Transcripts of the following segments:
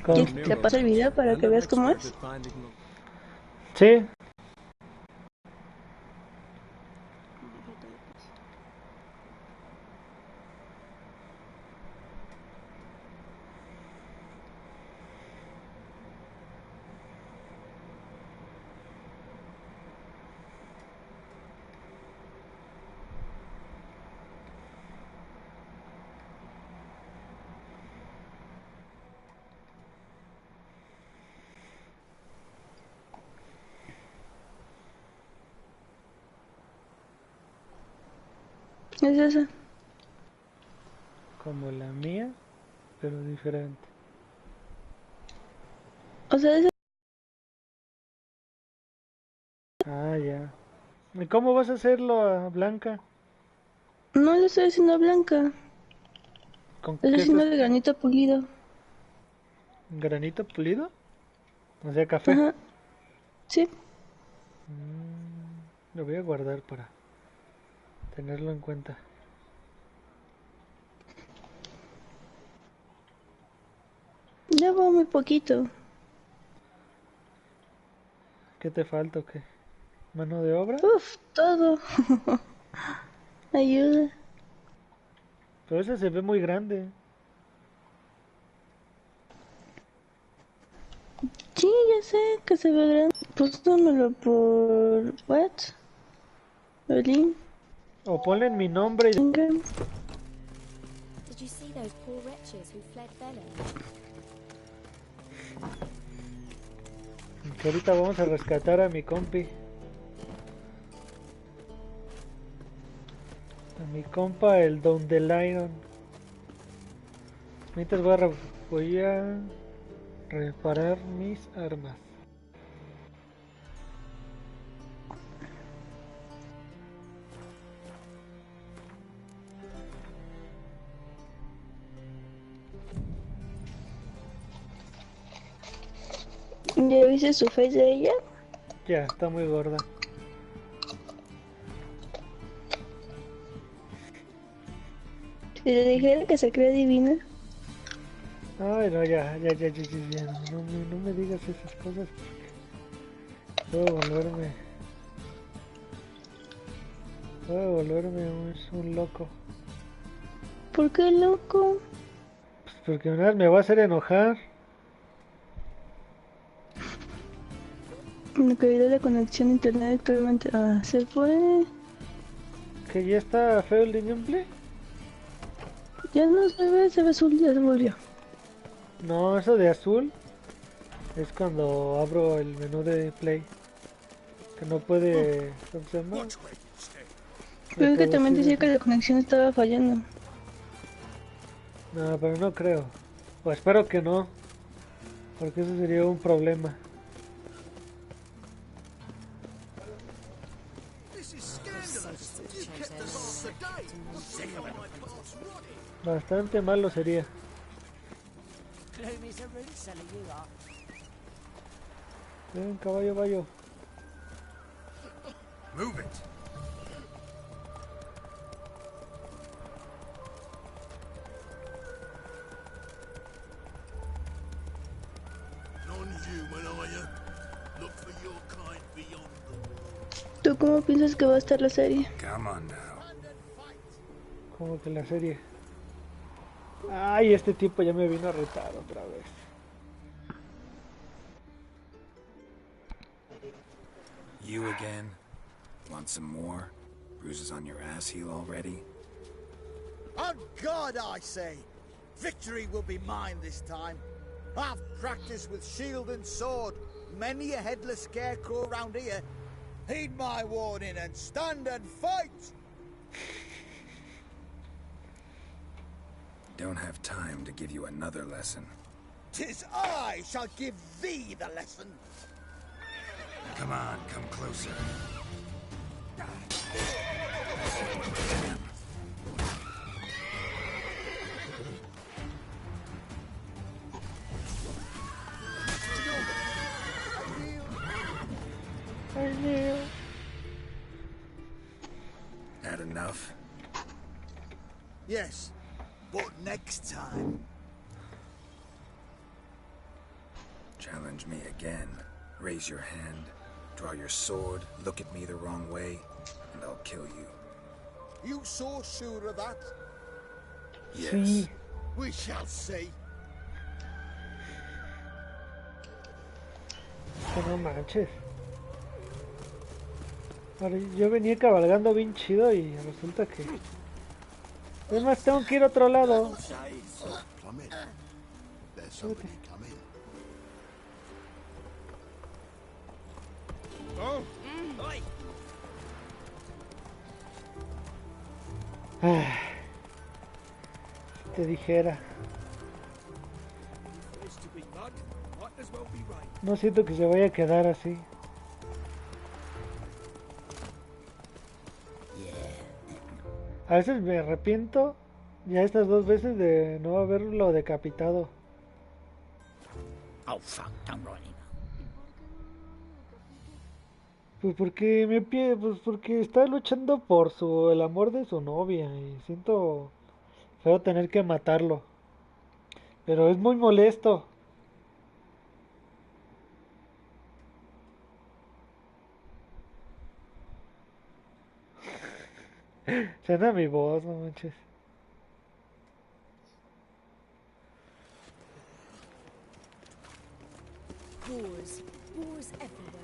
¿Quieres que te pase el video para que veas cómo es? Sí. Es esa. Como la mía, pero diferente. O sea, esa Ah, ya. ¿Y cómo vas a hacerlo a Blanca? no lo estoy haciendo blanca. ¿Con Lo estoy qué haciendo estás? de granito pulido. ¿Granito pulido? O sea, café. Ajá, sí. Lo voy a guardar para tenerlo en cuenta. Ya va muy poquito. ¿Qué te falta o qué? ¿Mano de obra? Uf, todo. Ayuda. Pero ese se ve muy grande. Sí, ya sé que se ve grande. Pues dámelo por... What? Link. O ponle en mi nombre y... Venga. Did you see those poor wretches who fled Velen? que ahorita vamos a rescatar a mi compi. A mi compa, el Don del Iron. Mientras voy a reparar mis armas. ¿Ya viste su face de ella? Ya, está muy gorda. Si le dijera que se cree divina. Ay, no, ya. No me digas esas cosas porque puedo volverme un loco. ¿Por qué loco? Pues porque una vez me va a hacer enojar. Me cayó la conexión a internet actualmente. Ah, se fue. Que ya está feo el de gameplay. Ya no se ve azul, ya se volvió. No, eso de azul es cuando abro el menú de play. Que no puede... ¿Cómo se llama? Creo que también Reproducir decía eso. que la conexión estaba fallando. No, pero no creo. O espero que no. Porque eso sería un problema. Bastante malo sería. Ven, caballo, vaya. Move it. Non-human, are you? Look for your kind beyond them. ¿Tú cómo piensas que va a estar la serie? Come on now. Como que la serie. Ay, este tipo ya me vino a retar otra vez. You again? Want some more? Bruises on your ass heel already? On God, I say! Victory will be mine this time. I've practiced with shield and sword. Many a headless scarecrow round here. Heed my warning and stand and fight! Don't have time to give you another lesson. 'Tis I shall give thee the lesson. Come on, come closer. Had enough? Yes, but next time. Challenge me again. Raise your hand, draw your sword, look at me the wrong way, and I'll kill you. You so sure of that? Yes. Sí. We shall see. Que no manches. Ahora, yo venía cabalgando bien chido y resulta que... Además tengo que ir a otro lado. Plummet, there's somebody coming. Oh, oi! Te dijera. No siento que se vaya a quedar así. A veces me arrepiento, ya estas 2 veces, de no haberlo decapitado. Oh fuck, don't write it. Pues porque pues porque está luchando por el amor de su novia y siento feo tener que matarlo. Pero es muy molesto. Suena mi voz, no manches. Boars. Boars everywhere.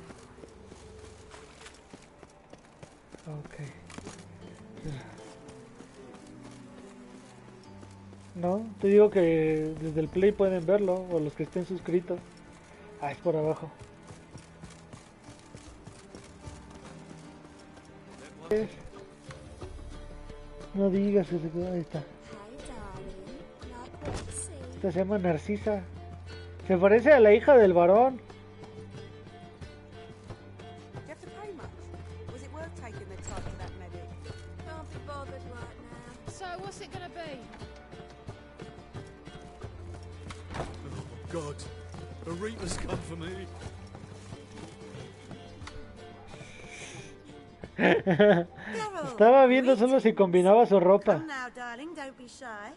Ok. No, te digo que desde el play pueden verlo, o los que estén suscritos. Ah, es por abajo. No digas que se quedó, ahí está. Hey, darling. Like what you see? Esta se llama Narcisa. Se parece a la hija del varón. Do you have to pay much? Was it worth taking the time to that medic? Can't be bothered right now. So what's it gonna be? Oh, God. A Reaper's come for me. Estaba viendo solo si combinaba su ropa. Come now, darling, don't be shy.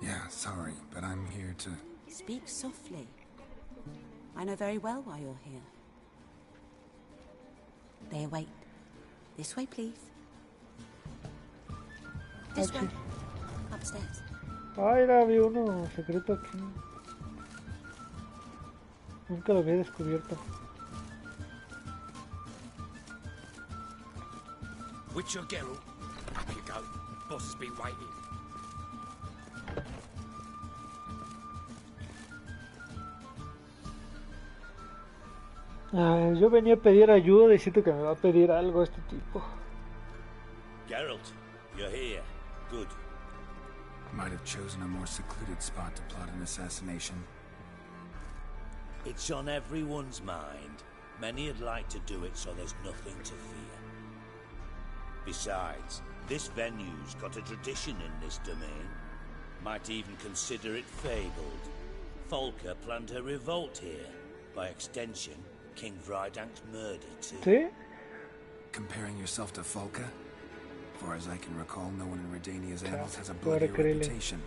Yeah, sorry, but I'm here to... Speak softly. I know very well why you're here. There, wait. This way, please. This way. Upstairs. Ay, era, vi uno secreto aquí. Nunca lo había descubierto. Witcher Geralt, up you go. Boss has been waiting. Ay, yo venía a pedir ayuda y siento que me va a pedir algo este tipo. Geralt, you're here. Good. Might have chosen a more secluded spot to plot an assassination. It's on everyone's mind. Many would like to do it so there's nothing to fear. Besides, this venue's got a tradition in this domain. Might even consider it fabled. Folka planned her revolt here. By extension, King Vrydank's murder too. ¿Sí? Comparing yourself to Folka? Far as I can recall, no one in Redania's annals has a Puedo bloody creerle. reputation.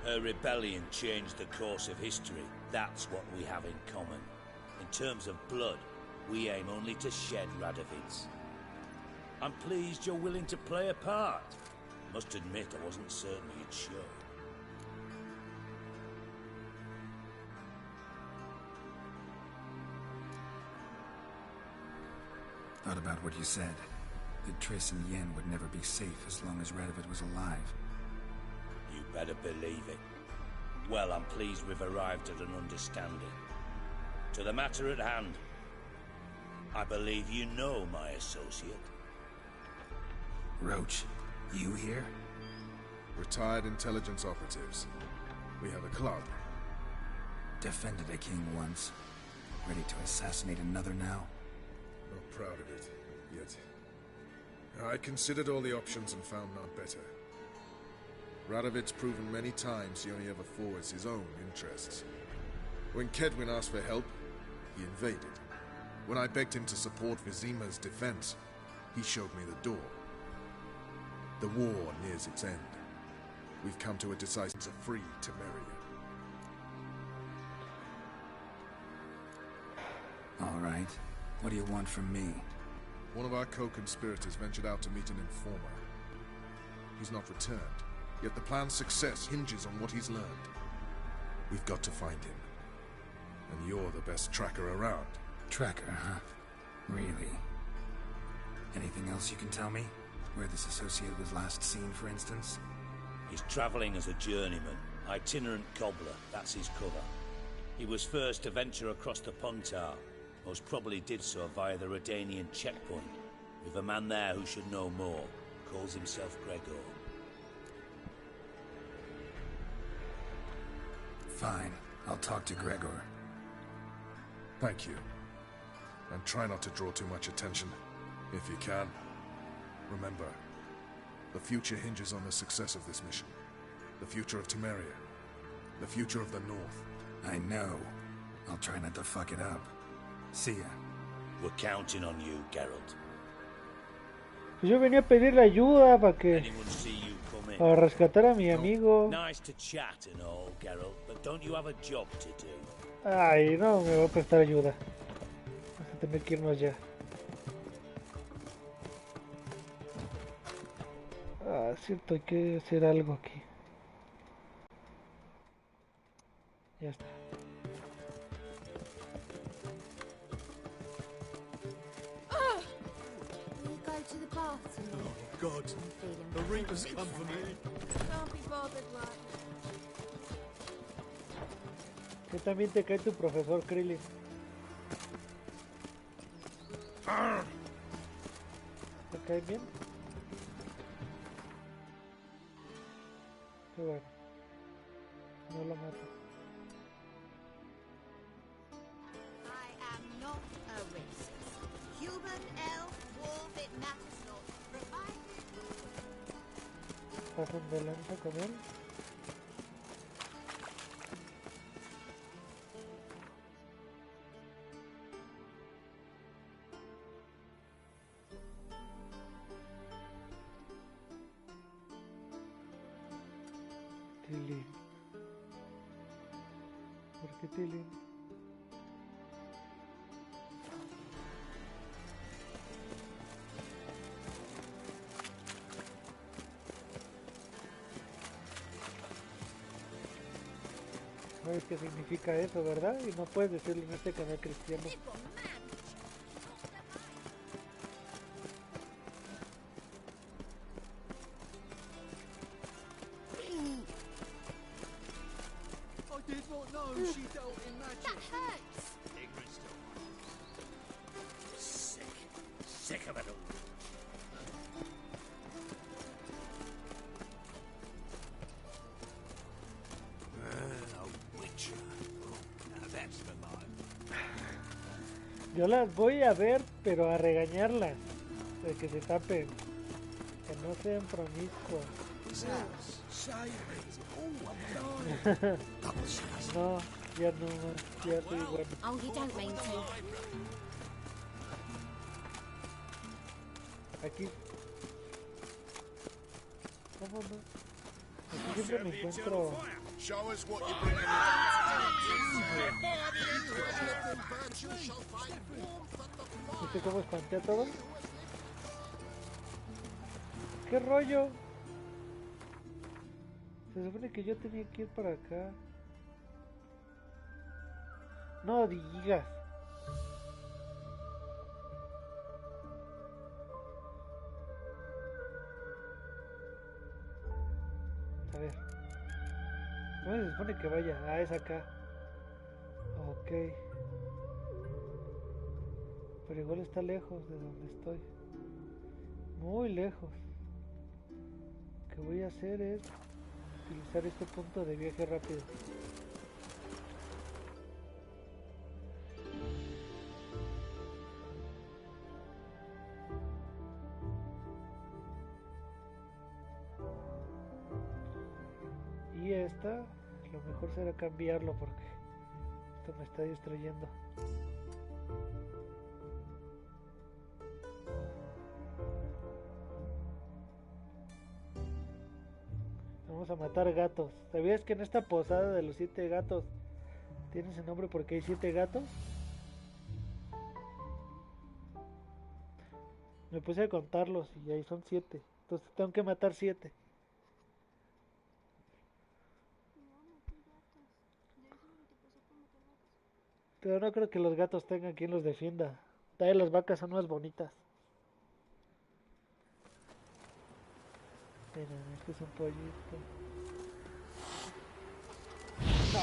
Her rebellion changed the course of history. That's what we have in common. In terms of blood, we aim only to shed Radovid's. I'm pleased you're willing to play a part. Must admit I wasn't certain you'd show. Thought about what you said. That Triss and Yen would never be safe as long as Radovid was alive. You better believe it. Well, I'm pleased we've arrived at an understanding. To the matter at hand. I believe you know my associate. Roach, you here? Retired intelligence operatives. We have a club. Defended a king once. Ready to assassinate another now? Not proud of it, yet. I considered all the options and found none better. Radovid's proven many times he only ever forwards his own interests. When Kedwin asked for help, he invaded. When I begged him to support Vizima's defense, he showed me the door. The war nears its end. We've come to a decisive free Temeria. All right. What do you want from me? One of our co-conspirators ventured out to meet an informer. He's not returned, yet the plan's success hinges on what he's learned. We've got to find him. And you're the best tracker around. Tracker, huh? Really? Anything else you can tell me? Where this associate was last seen, for instance? He's travelling as a journeyman, itinerant cobbler, that's his cover. He was first to venture across the Pontar, most probably did so via the Redanian checkpoint, with a man there who should know more, calls himself Gregor. Fine, I'll talk to Gregor. Thank you. And try not to draw too much attention, if you can. Remember, the future hinges on the success of this mission. The future of Temeria. The future of the North. I know. I'll try not to fuck it up. See ya. We're counting on you, Geralt. Pues yo venía a pedirle ayuda para que Anyone see you come in? para rescatar a mi amigo. Nice to chat and all, Geralt, but don't you have a job to do? Ay, no me va a prestar ayuda. Vamos a tener que irnos ya. Ah, es cierto, hay que hacer algo aquí. Ya está. We'll go to the party. Oh, God. I'm feeling The pretty Reaper's come for me. Can't be bothered right ¿Qué también te cae tu profesor, Krillin? ¿Te cae bien? Qué bueno. No lo mato. I am not a racist. Human, elf, wolf, it matters not. Provided... Pasan de lanza con él. Tilín. ¿Por qué Tilín? ¿Sabes qué significa eso, verdad? Y no puedes decirlo en este canal cristiano. I did not know she dealt in magic. That hurts! Ignorance Sick. Sick of it all. A witcher. Now that's the life. Yo las voy a ver, pero a regañarlas. De que se tapen. Que no sean promiscuos. No, ya no más. Ya estoy bueno. Oh, you don't mean to. Aquí. ¿Cómo no? Aquí siempre me encuentro. Show us what you're bringing ¿Viste cómo espanté a todos? ¿Qué rollo? Se supone que yo tenía que ir para acá. No digas. A ver. ¿Dónde se supone que vaya? Ah, es acá. Ok. Pero igual está lejos de donde estoy. Muy lejos. Lo que voy a hacer es utilizar este punto de viaje rápido. Y esta, lo mejor será cambiarlo porque esto me está distrayendo. Vamos a matar gatos. ¿Sabías que en esta posada de los 7 gatos tiene ese nombre porque hay 7 gatos? Me puse a contarlos y ahí son 7. Entonces tengo que matar 7. Pero no creo que los gatos tengan quien los defienda. También las vacas son más bonitas. Mira, este es un pollito. No.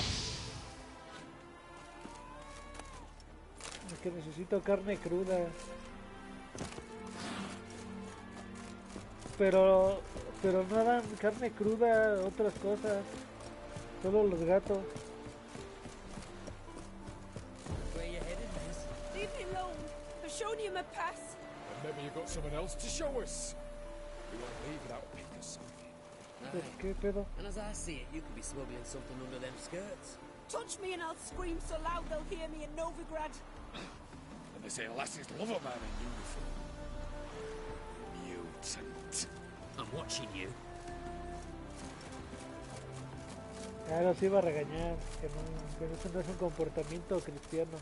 Es que necesito carne cruda. Pero no dan carne cruda, otras cosas. Solo los gatos. Where you headed, miss? Leave me alone. I've shown you my pass. And maybe you got someone else to show us. We won't leave without a pick or something. ¿Qué pedo? And as I see it, you could be smuggling something under them skirts. Touch me and I'll scream so loud they'll hear me in Novigrad. And they say lassies love a man in uniform. Mutant. I'm watching you. Ya los iba a regañar, que eso no es un comportamiento cristiano.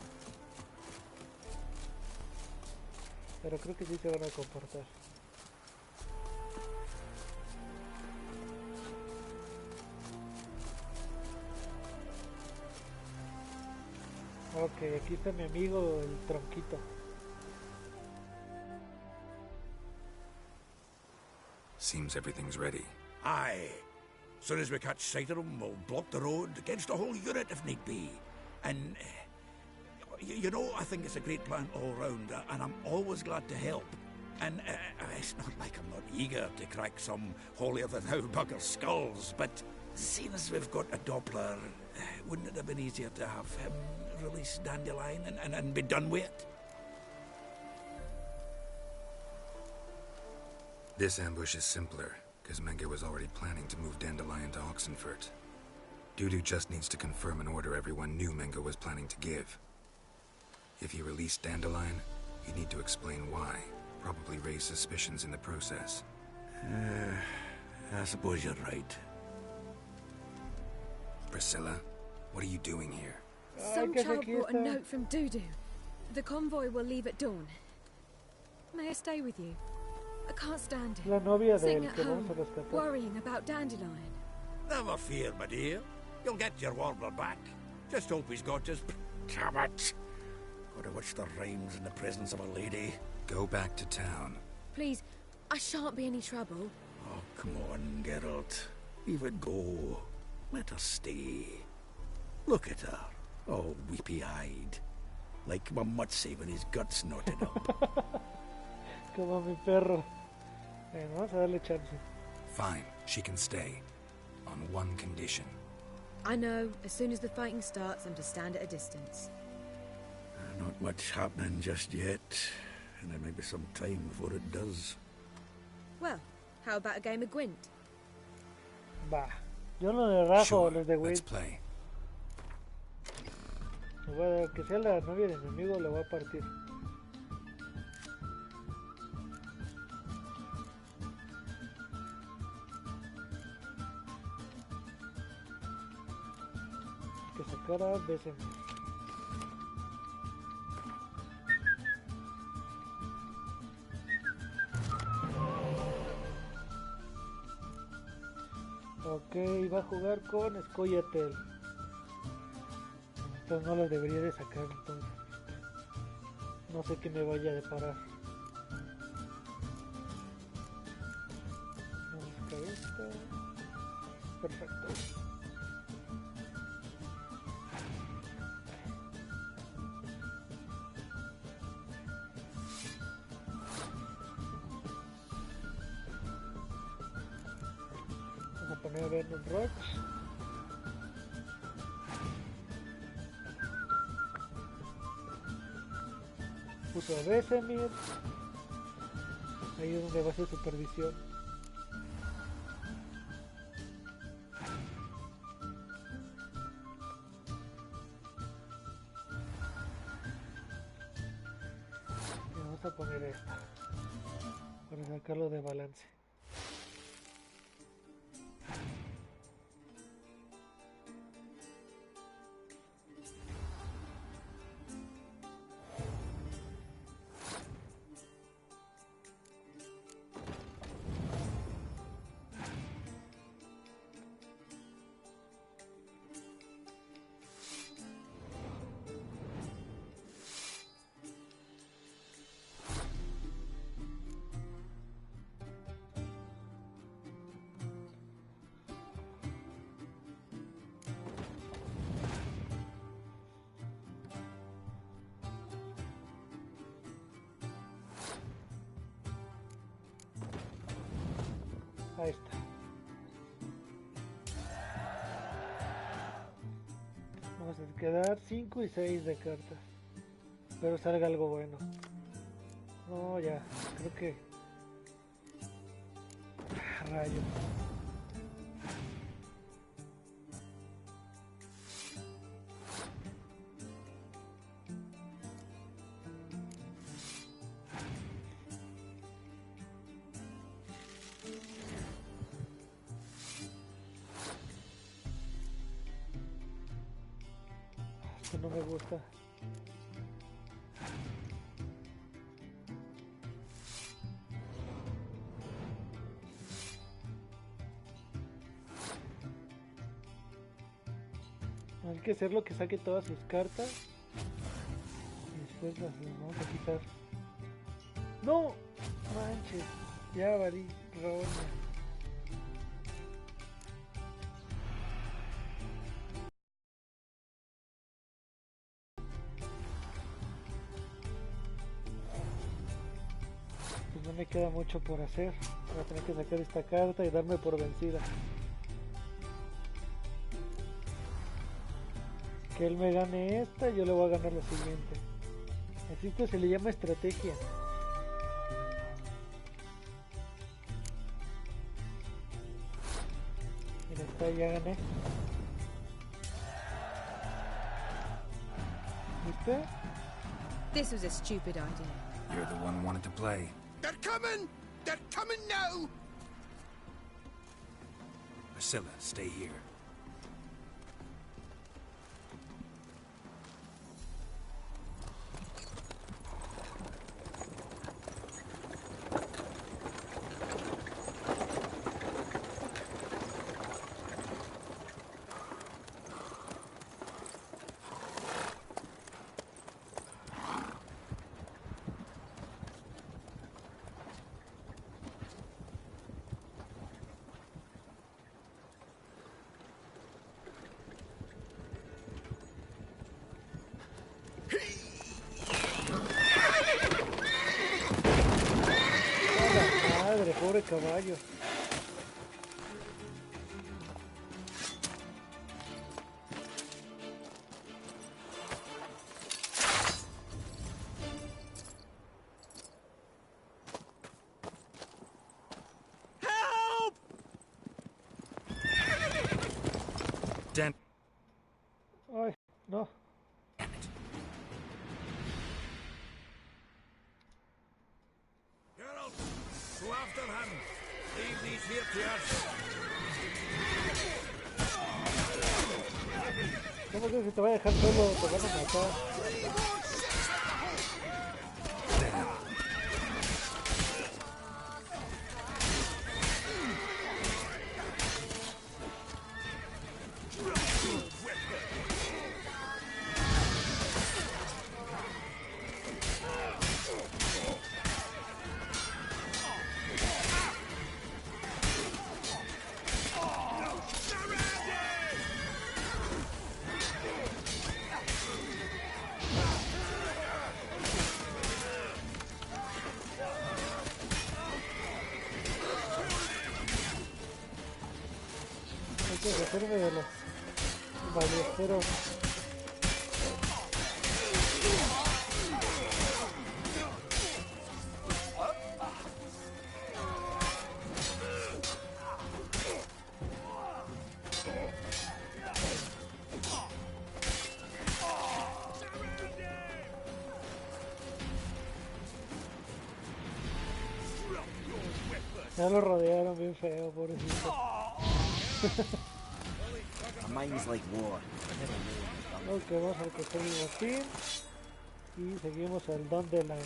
Pero creo que sí se van a comportar. Ok, aquí está mi amigo el tronquito. Seems everything's ready. Aye. Soon as we catch sight of them, we'll block the road against the whole unit if need be. And, you know, I think it's a great plan all round, and I'm always glad to help. And it's not like I'm not eager to crack some holier-than-thou bugger skulls, but seeing as we've got a Doppler, wouldn't it have been easier to have him release Dandelion and be done with it? This ambush is simpler, because Menge was already planning to move Dandelion to Oxenfurt. Dudu just needs to confirm an order everyone knew Menge was planning to give. If he released Dandelion, he'd need to explain why, probably raise suspicions in the process. I suppose you're right. Priscilla, what are you doing here? Some child brought a note from Dudu. The convoy will leave at dawn. May I stay with you? I can't stand it. La novia Sitting del at que home, vamos a rescatar. worrying about Dandelion. Never fear, my dear. You'll get your warbler back. Just hope he's got his... Damn it! Gotta watch the rhymes in the presence of a lady. Go back to town. Please, I shan't be any trouble. Oh, come on, Geralt. Leave it go. Let her stay. Look at her, all weepy-eyed. Like my mutsy with his guts knotted up. Como mi perro. Bueno, vamos a darle chance. Fine, she can stay. On one condition. I know, as soon as the fighting starts, I'm to stand at a distance. Not much happening just yet, and there may be some time before it does. Well, how about a game of Gwent? Va. Yo no le rajo Sure, los de let's Wade. play. Le voy a dar, que sea la novia de mi amigo, le voy a partir. Que sacara BSM. Ok, va a jugar con Scoyatel. Entonces no las debería de sacar, entonces. No sé qué me vaya a deparar. Vamos a sacar esta. Perfecto. Vamos a poner a ver los rocks. Puso a Vesemir. Ahí es donde va a ser supervisión. Y vamos a poner esta para sacarlo de balance. Ahí está. Vamos a quedar 5 y 6 de cartas. Espero salga algo bueno. No, ya, creo que... Rayo. Esto no me gusta. Hay que hacerlo que saque todas sus cartas y después las vamos a quitar. ¡No! Manches, ya valí roña. Pues no me queda mucho por hacer. Voy a tener que sacar esta carta y darme por vencida. Que él me gane esta, yo le voy a ganar la siguiente. Así esto se le llama estrategia. Mira, esta ya gané. ¿Viste? This was a stupid idea. You're the one who wanted to play. They're coming! They're coming now! Priscilla, stay here. Madre, pobre caballo. Help! Dan. Ay, no. Geralt, go after him. Leave these here to us. ¿Cómo crees que te va a dejar solo? Te van a matar. Hay que deshacerme de los ballesteros. Ya lo rodearon bien feo, pobrecito. A mine's like war. Ok, vamos a recoger el botín y seguimos al Don de la...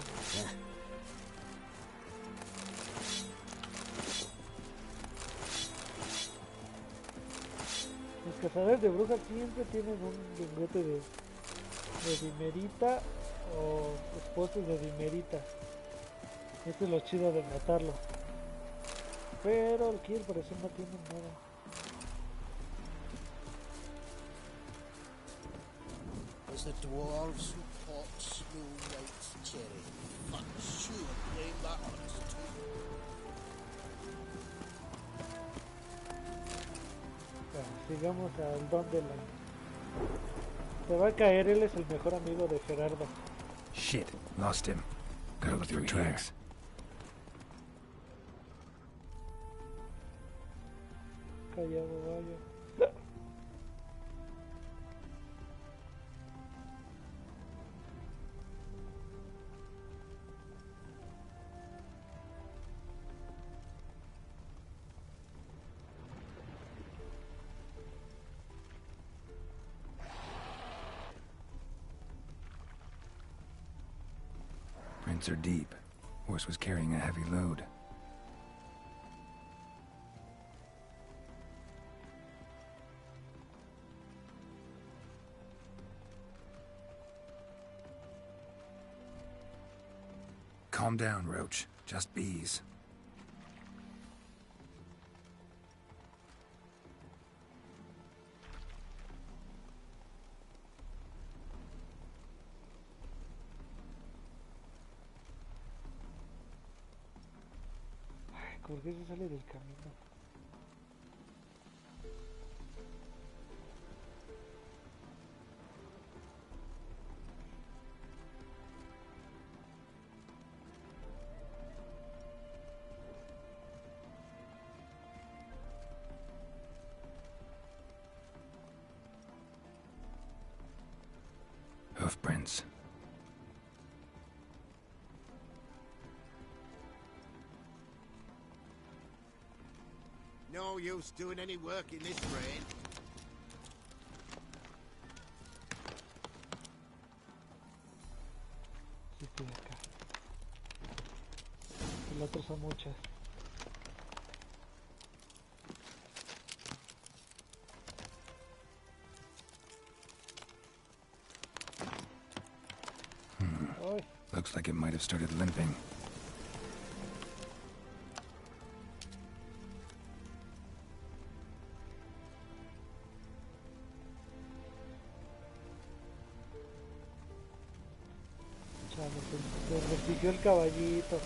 Los cazadores de brujas siempre tienen un lingote de dimerita o los postes de dimerita. Esto es lo chido de matarlo. Pero aquí al parecer no tiene nada. As the dwarves who caught Snow White's cherry. I'm sure blame that on us too. Sigamos al Don de la... Te va a caer, él es el mejor amigo de Gerardo. Shit, lost him. Gotta look through tracks. Callado, vaya. Prints are deep. Horse was carrying a heavy load. Calm down, Roach. Just bees. ¿Por qué se sale del camino? Hoof prints. No use doing any work in this rain. Sí, estoy acá. El otro son muchas. Looks like it might have started limping. Se repigió el caballito.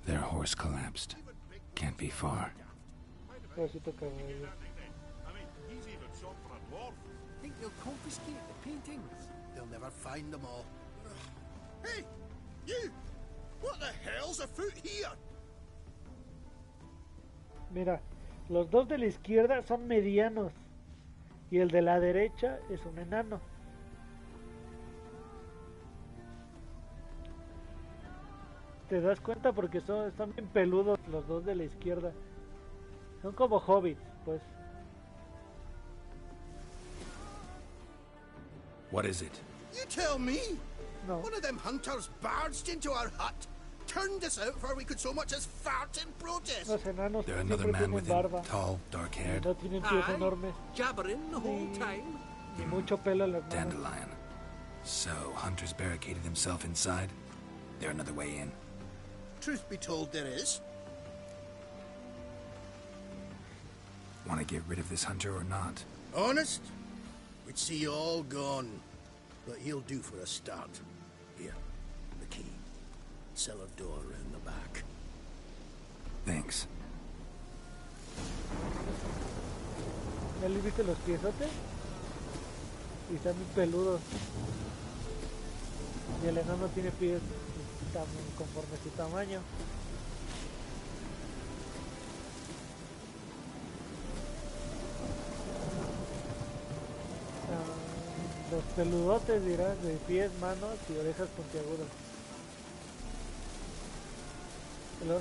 Their horse collapsed. Can't be far. Caballito caballo. Think they'll confiscate the paintings? They'll never find them all. Hey, you! What the hell's afoot here? Mira, los dos de la izquierda son medianos y el de la derecha es un enano. ¿Te das cuenta? Porque están bien peludos los dos de la izquierda. Son como hobbits, pues. What is it? You tell me! No. One of them hunters barged into our hut, turned us out before we could so much as fart in protest. Los enanos There another siempre man tienen with him, barba. tall, dark-haired. No tienen pies enormes. Jabbering the whole time. Y mucho pelo en las manos. Dandelion. So, Hunter's barricaded himself inside? There another way in? Truth be told, there is. Want to get rid of this Hunter or not? Honest? We'd see you all gone. But he'll do for a start. Here, the key. Cellar door round the back. Thanks. ¿Ya le viste los piesotes? Y están muy peludos. Y el enano tiene pies conforme su tamaño. Los peludotes, dirás, de pies, manos y orejas puntiagudas. Hello.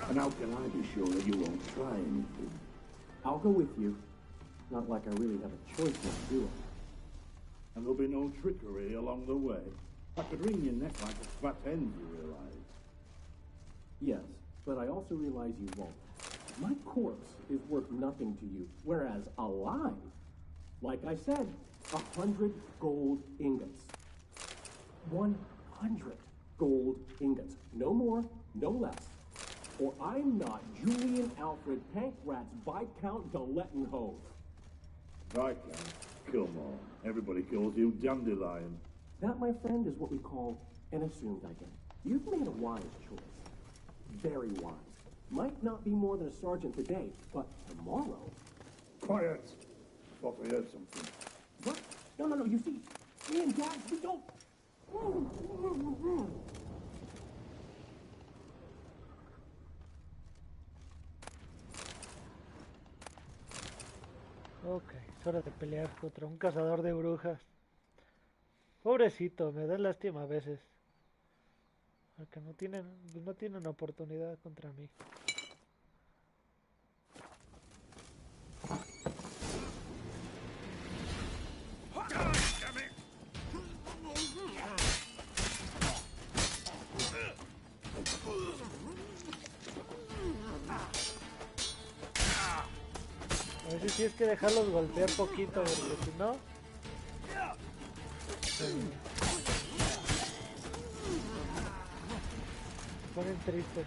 And how can I be sure that you won't try anything? I'll go with you. Not like I really have a choice what to do. And there'll be no trickery along the way. I could wring your neck like a fat hen, you realize. Yes, but I also realize you won't. My corpse is worth nothing to you, whereas alive, like I said, 100 gold ingots. 100 gold ingots. No more, No less. Or I'm not Julian Alfred Pankratz Viscount Galettenhove. Viscount? Come on. Everybody calls you Dandelion. That, my friend, is what we call an assumed identity. You've made a wise choice. Very wise. Might not be more than a sergeant today, but tomorrow... Quiet! Thought I heard something. What? No, you see, me and Dad, we don't... Ok, es hora de pelear contra un cazador de brujas. Pobrecito, me da lástima a veces. Porque no tienen oportunidad contra mí. A veces sí es que dejarlos golpear poquito, porque si no... se ponen tristes.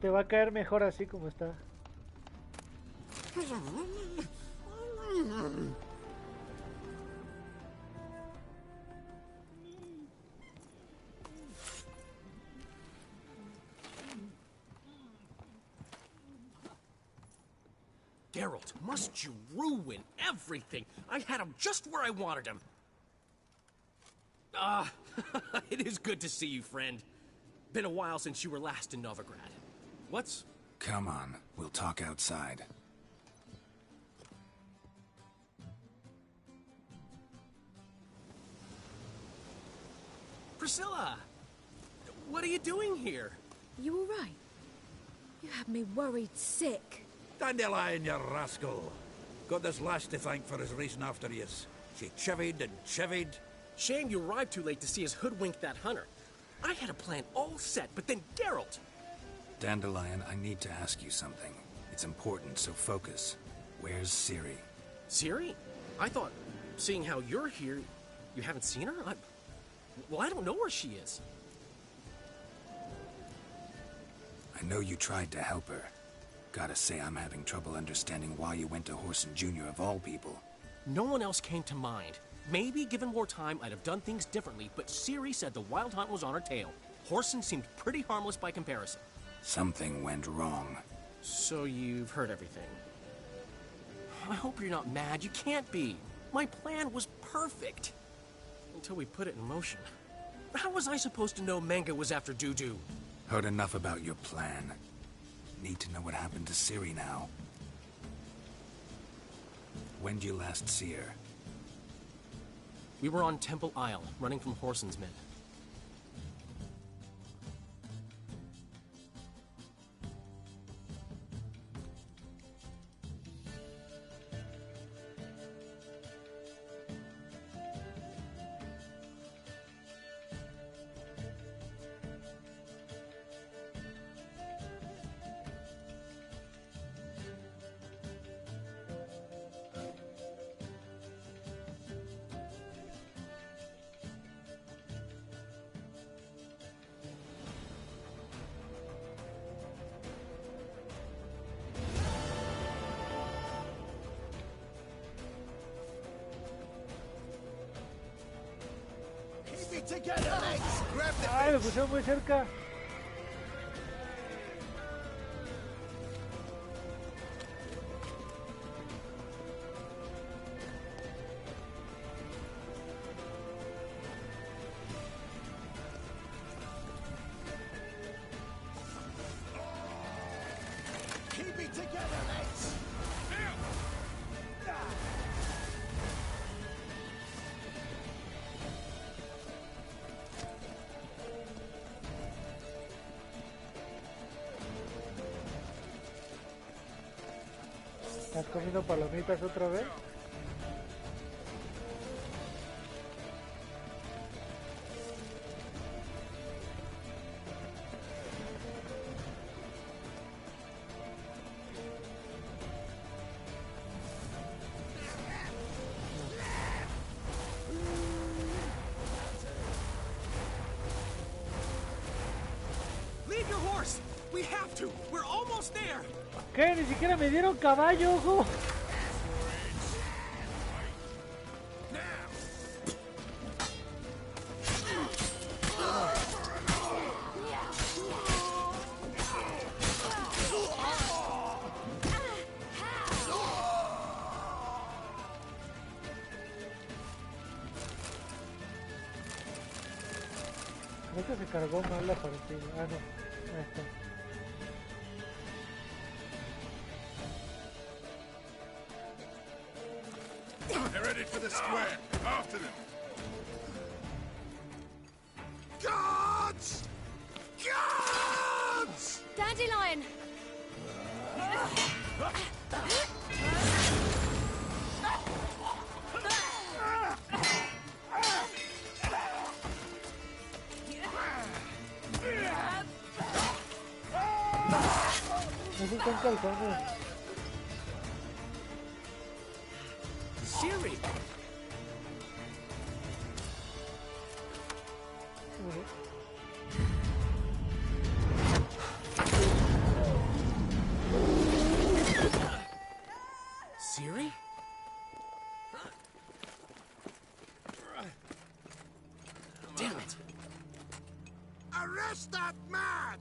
Te va a caer mejor así como está. Geralt, must you ruin everything? I had him just where I wanted him. It is good to see you, friend. Been a while since you were last in Novigrad. What's... Come on, we'll talk outside. Priscilla! What are you doing here? You all right? You had me worried sick. Dandelion, you rascal. Got this lass to thank for his racing after yous. She chivied and chivied. Shame you arrived too late to see us hoodwink that hunter. I had a plan all set, but then Geralt... Dandelion, I need to ask you something. It's important, so focus. Where's Ciri? Ciri? I thought, seeing how you're here, you haven't seen her? Well, I don't know where she is. I know you tried to help her. Gotta say, I'm having trouble understanding why you went to Whoreson Jr. of all people. No one else came to mind. Maybe, given more time, I'd have done things differently, but Ciri said the Wild Hunt was on her tail. Whoreson seemed pretty harmless by comparison. Something went wrong. So you've heard everything. I hope you're not mad. You can't be. My plan was perfect. Until we put it in motion. How was I supposed to know Menge was after Dudu? Heard enough about your plan. Need to know what happened to Ciri now. When did you last see her? We were on Temple Isle, running from Whoreson's men. Ay, me pusieron muy cerca. Keep it together, mates! ¿Estás comiendo palomitas otra vez? Leave your horse! We have to! We're almost there! ¿Qué? Ni siquiera me dieron caballo, ojo. Creo que se cargó mal la partida. Ah, no. Ahí está. They're headed for the square. After them. Guards! Guards! Dandelion! Esos son calzones. Siri! Siri? Damn it! Arrest that man!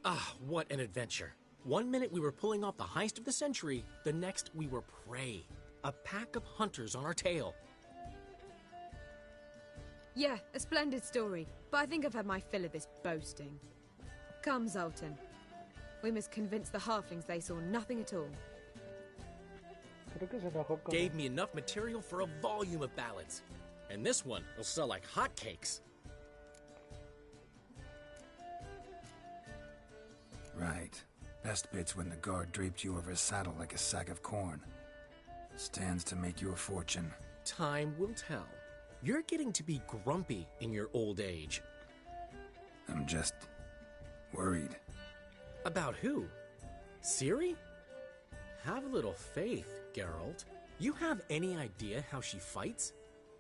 Ah, what an adventure. 1 minute we were pulling off the heist of the century, the next we were prey. A pack of hunters on our tail. Yeah, a splendid story, but I think I've had my fill of this boasting. Come, Zoltan. We must convince the halflings they saw nothing at all. Gave me enough material for a volume of ballads. And this one will sell like hotcakes. Right. Best bit's when the guard draped you over his saddle like a sack of corn. Stands to make you a fortune. Time will tell. You're getting to be grumpy in your old age. I'm just worried. About who? Ciri? Have a little faith, Geralt. You have any idea how she fights?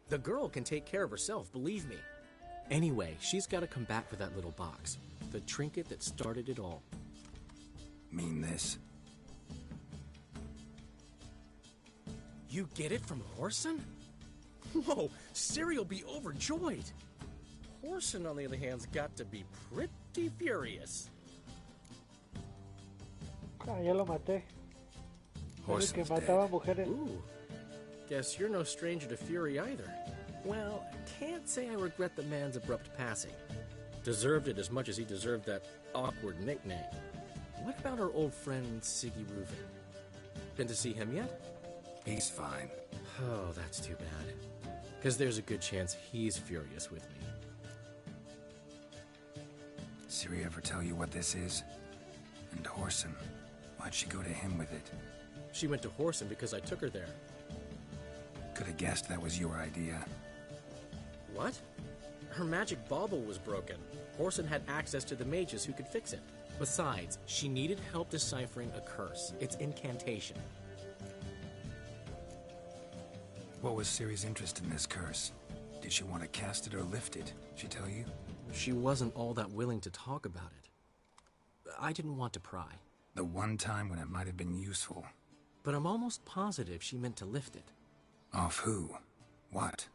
The girl can take care of herself, believe me. Anyway, she's got to come back for that little box. The trinket that started it all. Mean this? You get it from Whoreson? Whoa, Ciri'll be overjoyed. Whoreson, on the other hand, has got to be pretty furious. Ah, ya lo maté. Es el que mataba mujeres. Ooh. Guess you're no stranger to fury either. Well, can't say I regret the man's abrupt passing. Deserved it as much as he deserved that awkward nickname. What about our old friend Siggy Reuven? Been to see him yet? He's fine. Oh, that's too bad. Because there's a good chance he's furious with me. Ciri ever tell you what this is? And Whoreson, why'd she go to him with it? She went to Whoreson because I took her there. Could have guessed that was your idea. What? Her magic bauble was broken. Whoreson had access to the mages who could fix it. Besides, she needed help deciphering a curse. It's incantation. What was Ciri's interest in this curse? Did she want to cast it or lift it? She tell you? She wasn't all that willing to talk about it. I didn't want to pry. The one time when it might have been useful. But I'm almost positive she meant to lift it. Off who? What?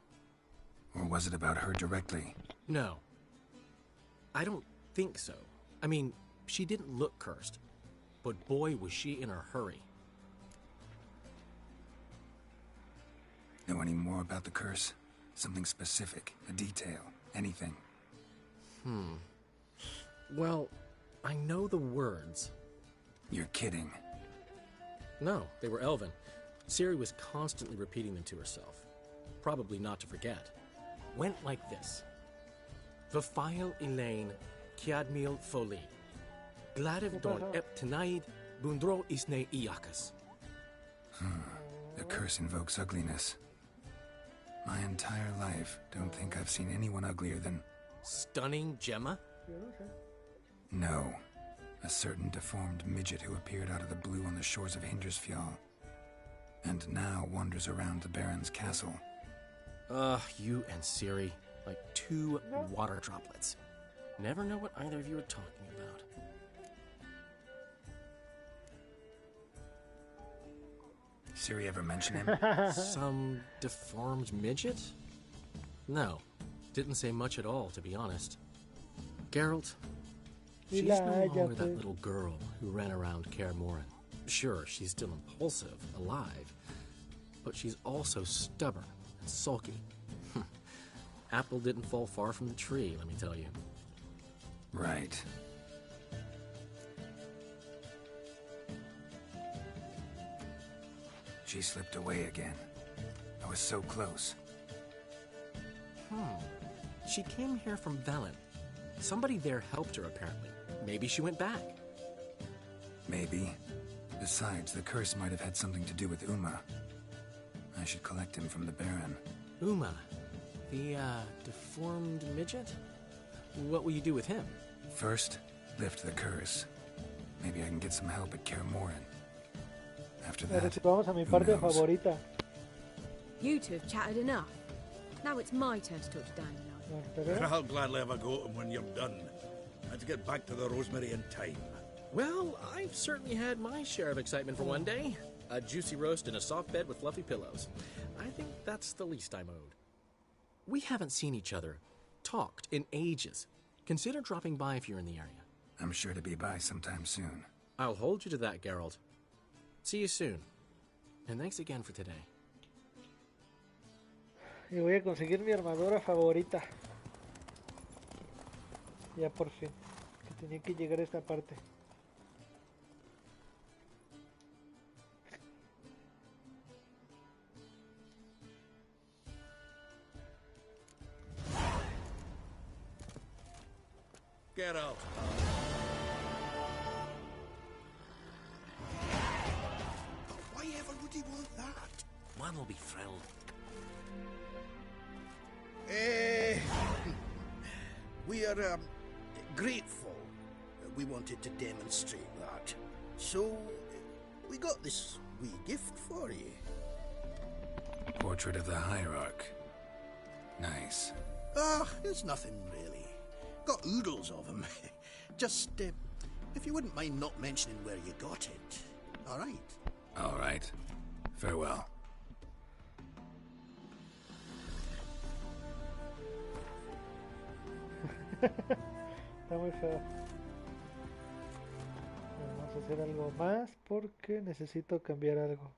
Or was it about her directly? No. I don't think so. I mean, she didn't look cursed. But boy, was she in a hurry. Know any more about the curse? Something specific, a detail, anything? Well, I know the words. You're kidding. No, they were Elven. Ciri was constantly repeating them to herself. Probably not to forget. Went like this. Vafile Elaine, Kiadmil Foli. Gladiv Don Eptenaid, Bundro Isne Iakas. The curse invokes ugliness. My entire life, don't think I've seen anyone uglier than... Stunning Gemma? No. A certain deformed midget who appeared out of the blue on the shores of Hindersfjall. And now wanders around the Baron's castle. You and Ciri, like two water droplets. Never know what either of you are talking about. Ciri ever mention him? Some deformed midget? No. Didn't say much at all, to be honest. Geralt, she's no longer that little girl who ran around Kaer Morhen. Sure, she's still impulsive, alive, but she's also stubborn and sulky. Apple didn't fall far from the tree, let me tell you. Right. She slipped away again. I was so close. She came here from Velen. Somebody there helped her, apparently. Maybe she went back. Maybe. Besides, the curse might have had something to do with Uma. I should collect him from the Baron. Uma? The, deformed midget? What will you do with him? First, lift the curse. Maybe I can get some help at Kaer Morhen. After that, vamos a mi parte who knows? favorita. You two have chatted enough. Now it's my turn to talk to Dandelion. I'll gladly have a go at him when you're done. Let's get back to the Rosemary in time. Well, I've certainly had my share of excitement for one day. A juicy roast in a soft bed with fluffy pillows. I think that's the least I'm owed. We haven't seen each other, talked in ages. Consider dropping by if you're in the area. I'm sure to be by sometime soon. I'll hold you to that, Geralt. See you soon. And thanks again for today. Y voy a conseguir mi armadura favorita. Ya por fin. Que tenía que llegar a esta parte. Get out. Why ever would he want that? Man will be thrilled. We are grateful. We wanted to demonstrate that. So, we got this wee gift for you. Portrait of the Hierarch. Nice. It's nothing really. Got oodles of them. Just, if you wouldn't mind not mentioning where you got it. All right? All right. Farewell. Está muy feo. Vamos a hacer algo más porque necesito cambiar algo.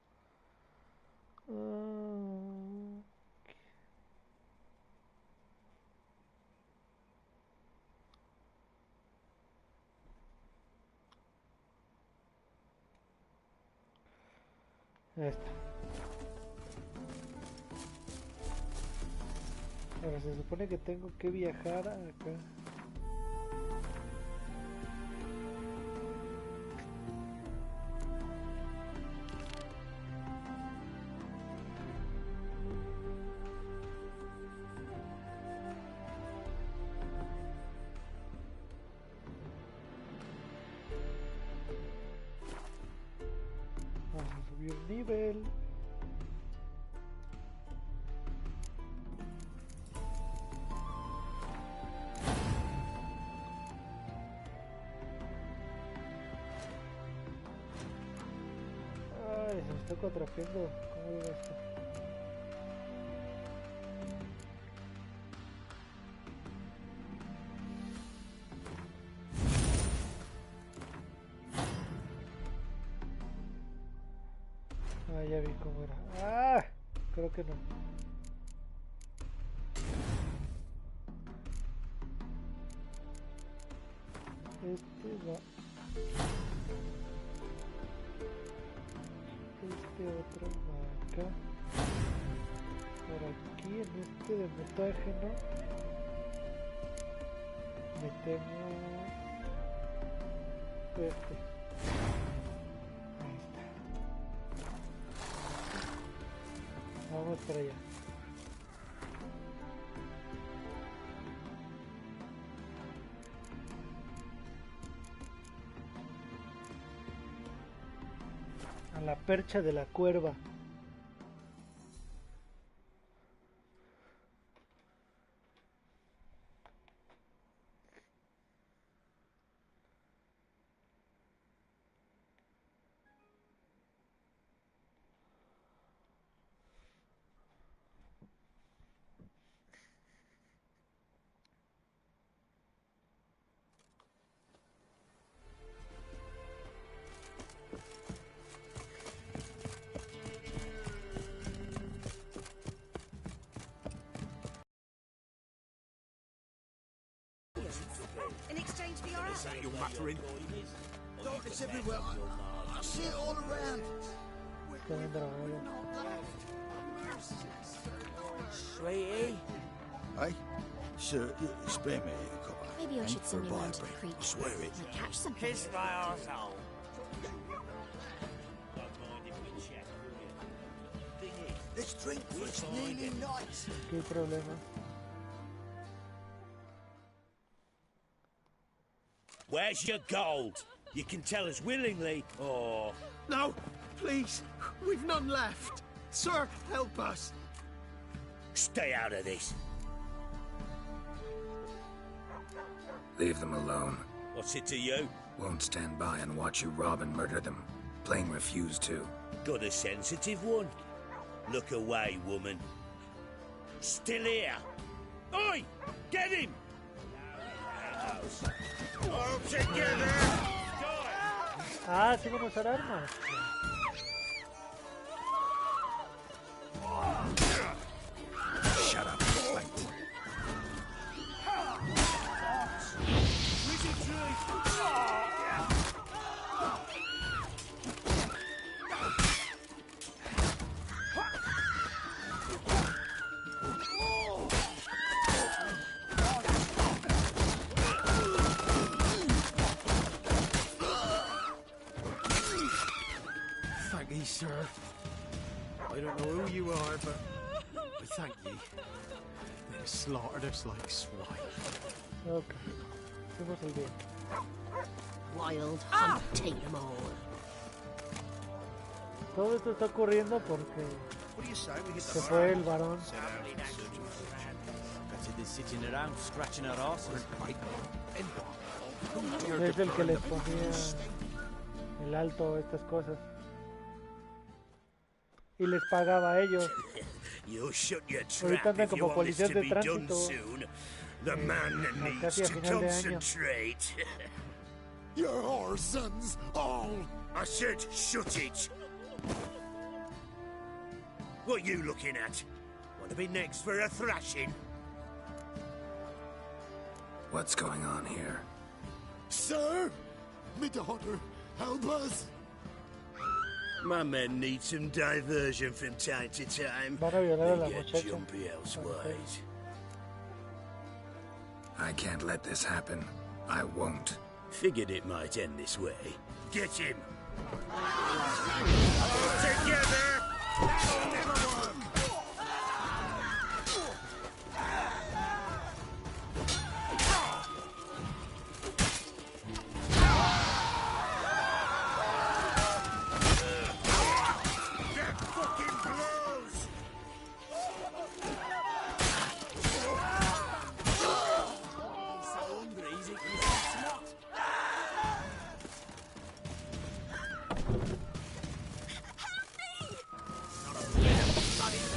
Ahí está. Ahora se supone que tengo que viajar acá. Vamos a subir nivel. Ay, se me está contrapeando. ¿Cómo veo esto? Ah, ya vi cómo era. ¡Ah! creo que no. Este va. Este otro va acá. Por aquí en este de mutágeno metemos este. Ahí está. Vamos para allá. A la percha de la cuerva. In exchange for your Is that your muttering? Look, it's everywhere. I see it all around. Sweetie? Hey, sir, spare me a copper. Maybe I should send you around to the I creek. swear it. Might catch something. Kiss my arsehole. Let's drink, for it's nearly night. ¿Qué problema? Where's your gold? You can tell us willingly, or... No, please. We've none left. Sir, help us. Stay out of this. Leave them alone. What's it to you? Won't stand by and watch you rob and murder them. Plain refuse to. Got a sensitive one? Look away, woman. Still here. Oi! Get him! All together! Ah, sí van a usar armas. Shut up, fight. Thank you, sir. I don't know who you are, but I thank you. They slaughtered us like swine. Ok. Hacemos el bien. Wild hunt, take them all. Todo esto está ocurriendo porque What do you say we hit the se fue el varón. Better than sitting around scratching our asses. Es el que les ponía el alto a estas cosas. Y les pagaba a ellos. You'll shut your Ahorita trap andan if you como want this policías to de be done tránsito. soon. The man needs casi a to final de año. concentrate. You're our sons, all. I said shut it. What you looking at? Want to be next for a thrashing? What's going on here? Sir, me daughter, help us. My men need some diversion from time to time. Van a violar a la They get muchacha. jumpy elsewise. I can't let this happen. I won't. Figured it might end this way. Get him! Together! That'll never work! That fucking blows!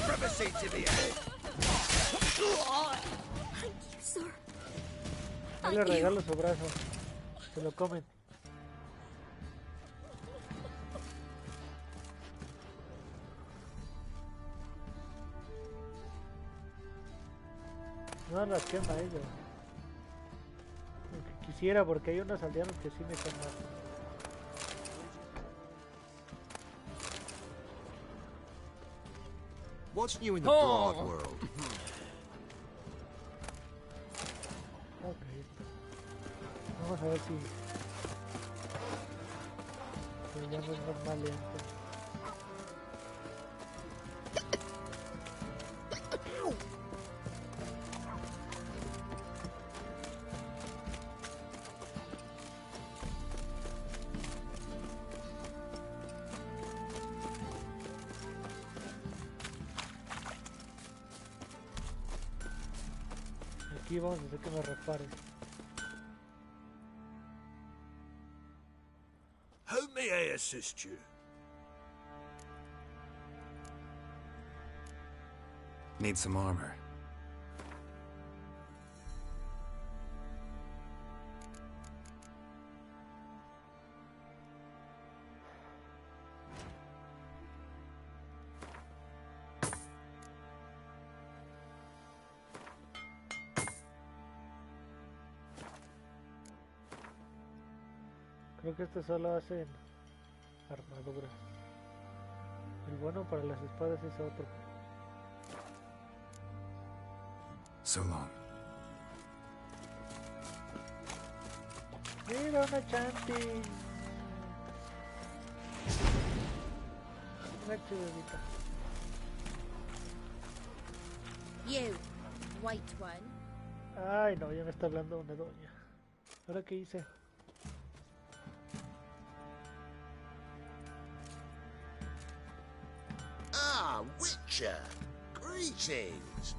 Privacy to the end! Thank you, sir. Yo le regalo su brazo. Se lo comen. No las quema ellos. Aunque quisiera, porque hay unos aldeanos que sí me queman. What's new in the broad world? Ok. Vamos a ver si ya no es más lento. Aquí vamos a hacer que me repare. How may I assist you? Need some armor. Creo que este solo hacen armaduras. El bueno para las espadas es otro. So long. Mira una chanti. Una chidadita. You, white one. Ay no, ya me está hablando una doña. ¿Ahora qué hice? Ah, Witcher! Greetings!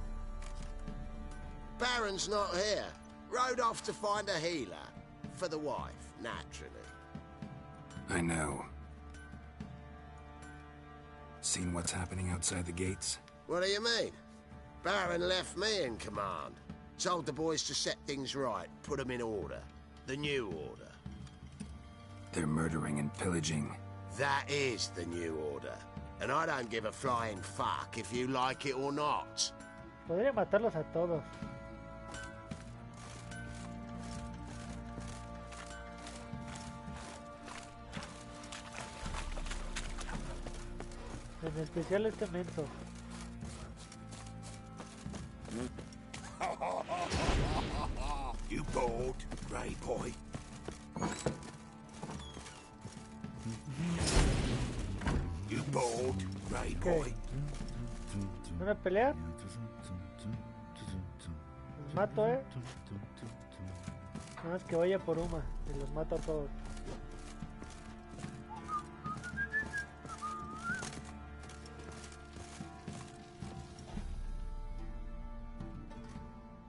Baron's not here. Rode off to find a healer. For the wife, naturally. I know. Seen what's happening outside the gates? What do you mean? Baron left me in command. Told the boys to set things right, put them in order. The new order. They're murdering and pillaging. That is the new order. And I don't give a flying fuck if you like it or not. Podría matarlos a todos. En especial este menso. You bold, grey boy. You bold, grey boy. ¿Van a pelear? Los mato, Nada más que vaya por Uma y los mato a todos.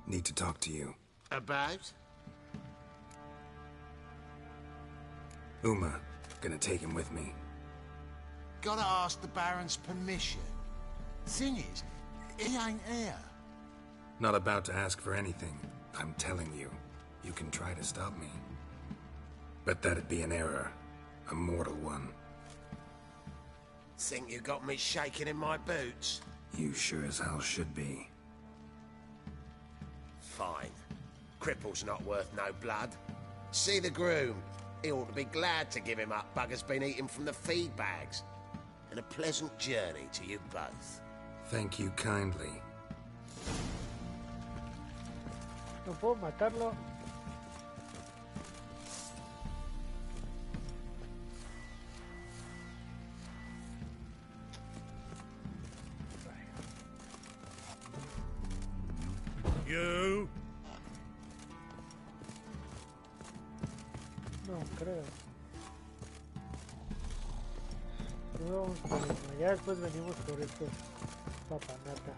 Need to talk to you. About? Uma. Gonna take him with me. Gotta ask the Baron's permission. Thing is, he ain't here. Not about to ask for anything. I'm telling you. You can try to stop me. But that'd be an error. A mortal one. Think you got me shaking in my boots? You sure as hell should be. Fine. Cripple's not worth no blood. See the groom. He ought to be glad to give him up. Bugger's been eating from the feed bags. And a pleasant journey to you both. Thank you kindly. No puedo matarlo. You? No creo. Primero vamos por uno, ya después venimos por estos papanatas.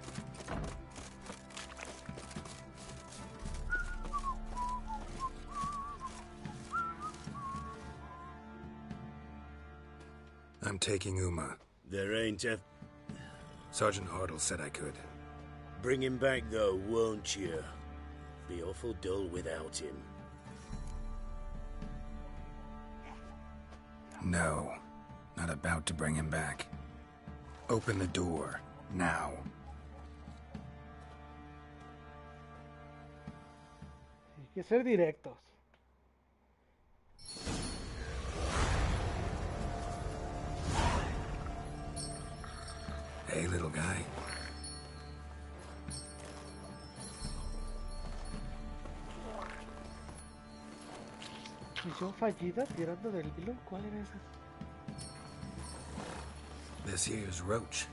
I'm taking Uma. There ain't a... Sergeant Hartle said I could. Bring him back, though, won't you? Be awful dull without him. No. Not about to bring him back. Open the door. Now. que ser directos. Hey, little guy. Misión fallida tirando del hilo. ¿Cuál era esa? This here's Roach.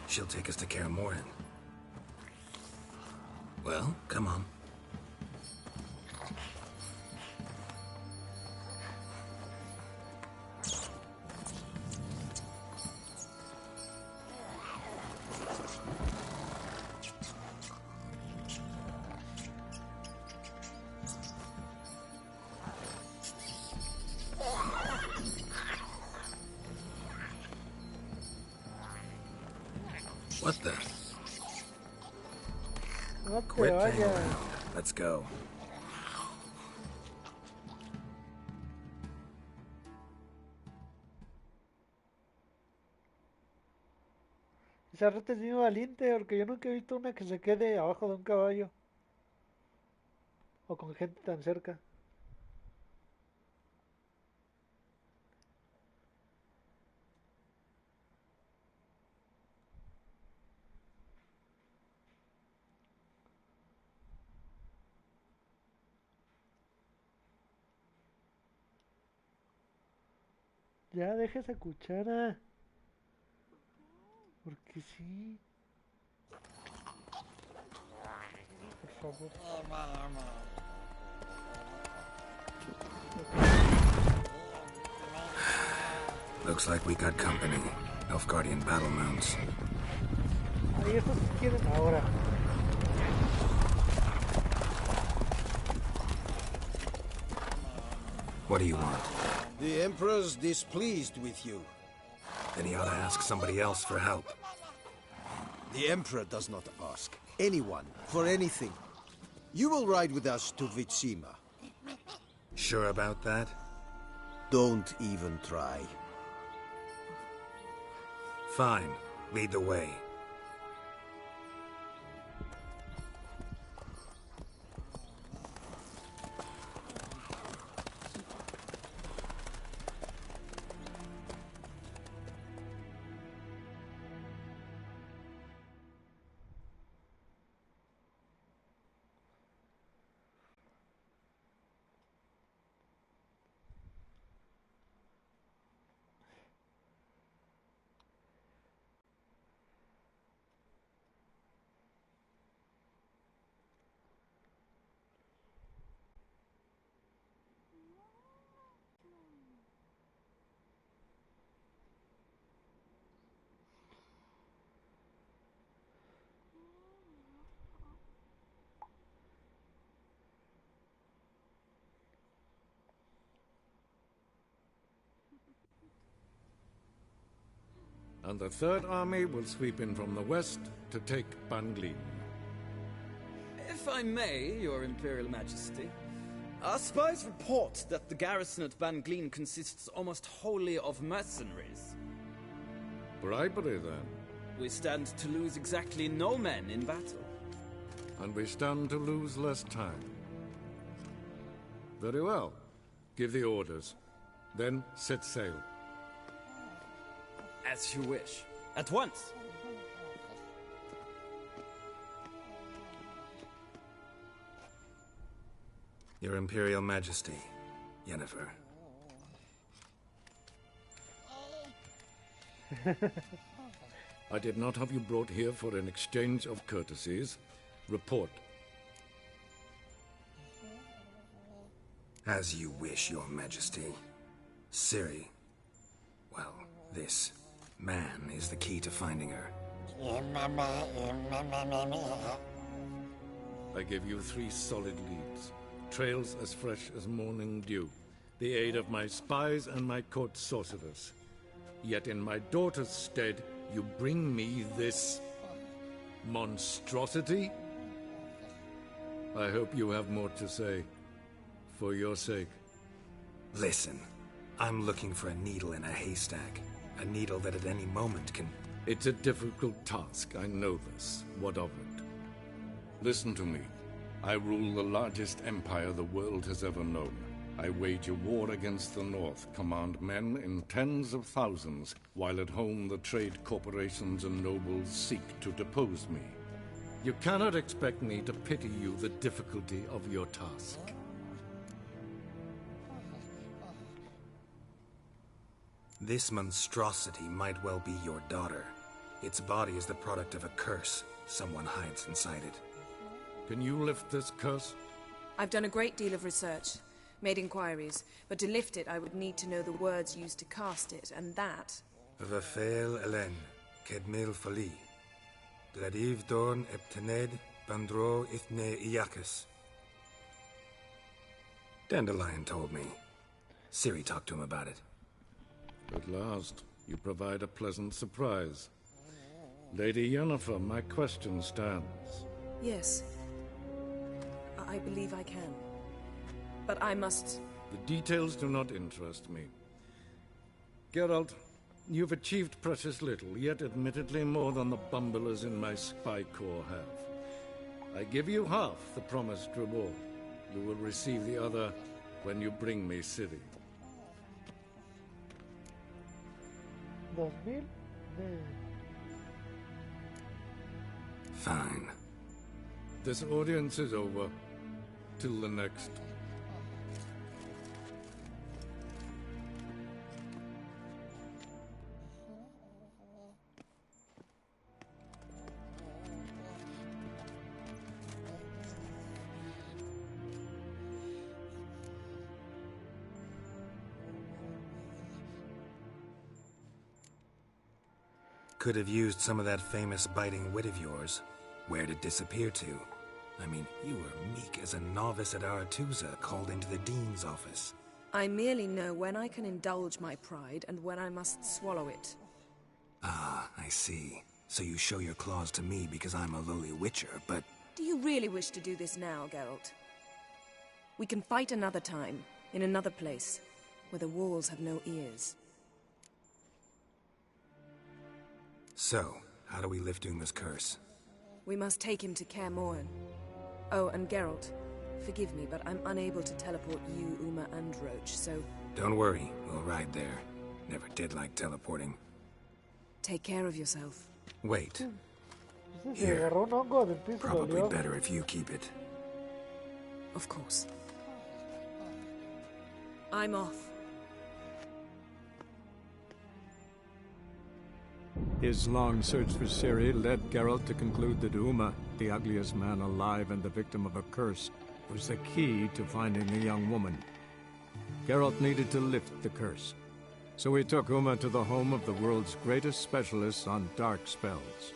She'll take us to Kaer Morhen. Well, come on. What the? No te Quit playing vayas. around. Let's go. Esa rata es bien valiente, porque yo nunca he visto una que se quede abajo de un caballo. O con gente tan cerca. Ya, deja esa cuchara. Porque sí. Por favor. Looks like we got company. Nilfgaardian battle mounts. Ahí estos quieren ahora. What do you want? The Emperor's displeased with you. Then he ought to ask somebody else for help. The Emperor does not ask anyone for anything. You will ride with us to Vitsima. Sure about that? Don't even try. Fine. Lead the way. And the Third Army will sweep in from the west to take Banglin. If I may, Your Imperial Majesty, our spies report that the garrison at Banglin consists almost wholly of mercenaries. Bribery, then. We stand to lose exactly no men in battle. And we stand to lose less time. Very well. Give the orders. Then set sail. As you wish. At once! Your Imperial Majesty, Yennefer. I did not have you brought here for an exchange of courtesies. Report. As you wish, Your Majesty. Ciri. Well, this man is the key to finding her. I give you 3 solid leads. Trails as fresh as morning dew. The aid of my spies and my court sorcerers. Yet in my daughter's stead, you bring me this monstrosity? I hope you have more to say. For your sake. Listen, I'm looking for a needle in a haystack. A needle that at any moment can It's a difficult task, I know this. What of it? Listen to me. I rule the largest empire the world has ever known. I wage a war against the North, command men in tens of thousands, while at home the trade corporations and nobles seek to depose me. You cannot expect me to pity you the difficulty of your task. This monstrosity might well be your daughter. Its body is the product of a curse. Someone hides inside it. Can you lift this curse? I've done a great deal of research, made inquiries, but to lift it I would need to know the words used to cast it, and that... Vafael Elen, Kedmil Fali. Gladiv Dorn Eptened, Bandro Ithne Iacus. Dandelion told me. Ciri talked to him about it. At last, you provide a pleasant surprise. Lady Yennefer, my question stands. Yes. I believe I can. But I must... The details do not interest me. Geralt, you've achieved precious little, yet admittedly more than the bumblers in my spy corps have. I give you half the promised reward. You will receive the other when you bring me Ciri. 2000. Fine. This audience is over. Till the next. Could have used some of that famous biting wit of yours. Where'd it disappear to? I mean, you were meek as a novice at Aretusa, called into the Dean's office. I merely know when I can indulge my pride and when I must swallow it. Ah, I see. So you show your claws to me because I'm a lowly witcher, but... Do you really wish to do this now, Geralt? We can fight another time, in another place, where the walls have no ears. So, how do we lift Uma's curse? We must take him to Kaer Morhen. Oh, and Geralt, forgive me, but I'm unable to teleport you, Uma, and Roach, so... Don't worry, we'll ride there. Never did like teleporting. Take care of yourself. Wait. Here. Probably better if you keep it. Of course. I'm off. His long search for Ciri led Geralt to conclude that Uma, the ugliest man alive and the victim of a curse, was the key to finding the young woman. Geralt needed to lift the curse, so he took Uma to the home of the world's greatest specialists on dark spells,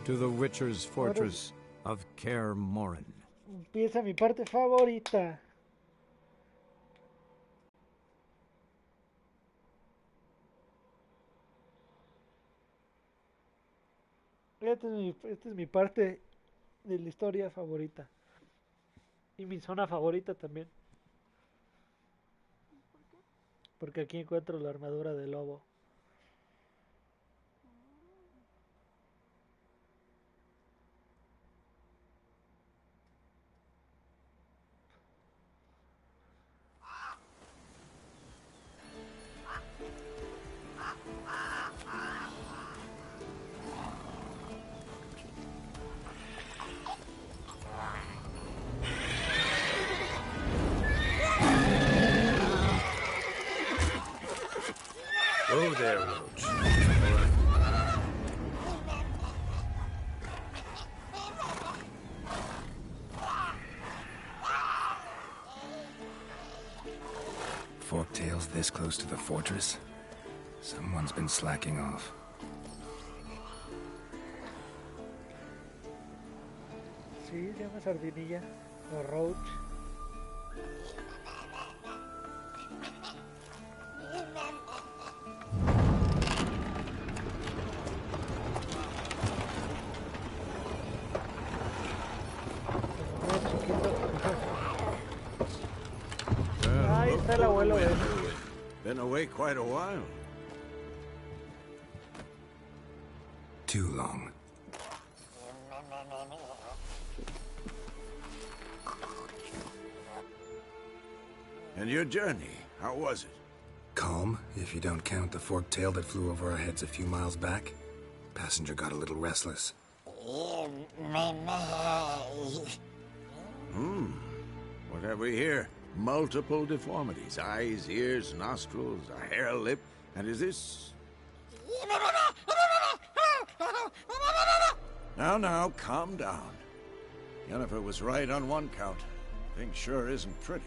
to the Witcher's fortress of Kaer Morhen. Empieza mi parte favorita. Esta es mi parte de la historia favorita. Y mi zona favorita también. Porque aquí encuentro la armadura de lobo. Oh there, Roach. Forktails this close to the fortress? Someone's been slacking off. Sí, se llama Sardinilla o Roach. Ahí está el abuelo de él. Been away quite a while. too long. And your journey, how was it? Calm, if you don't count the forked tail that flew over our heads a few miles back. Passenger got a little restless. What have we here? Multiple deformities. Eyes, ears, nostrils, a hair lip. And is this... Now, calm down. Yennefer was right on one count. Thing sure isn't pretty.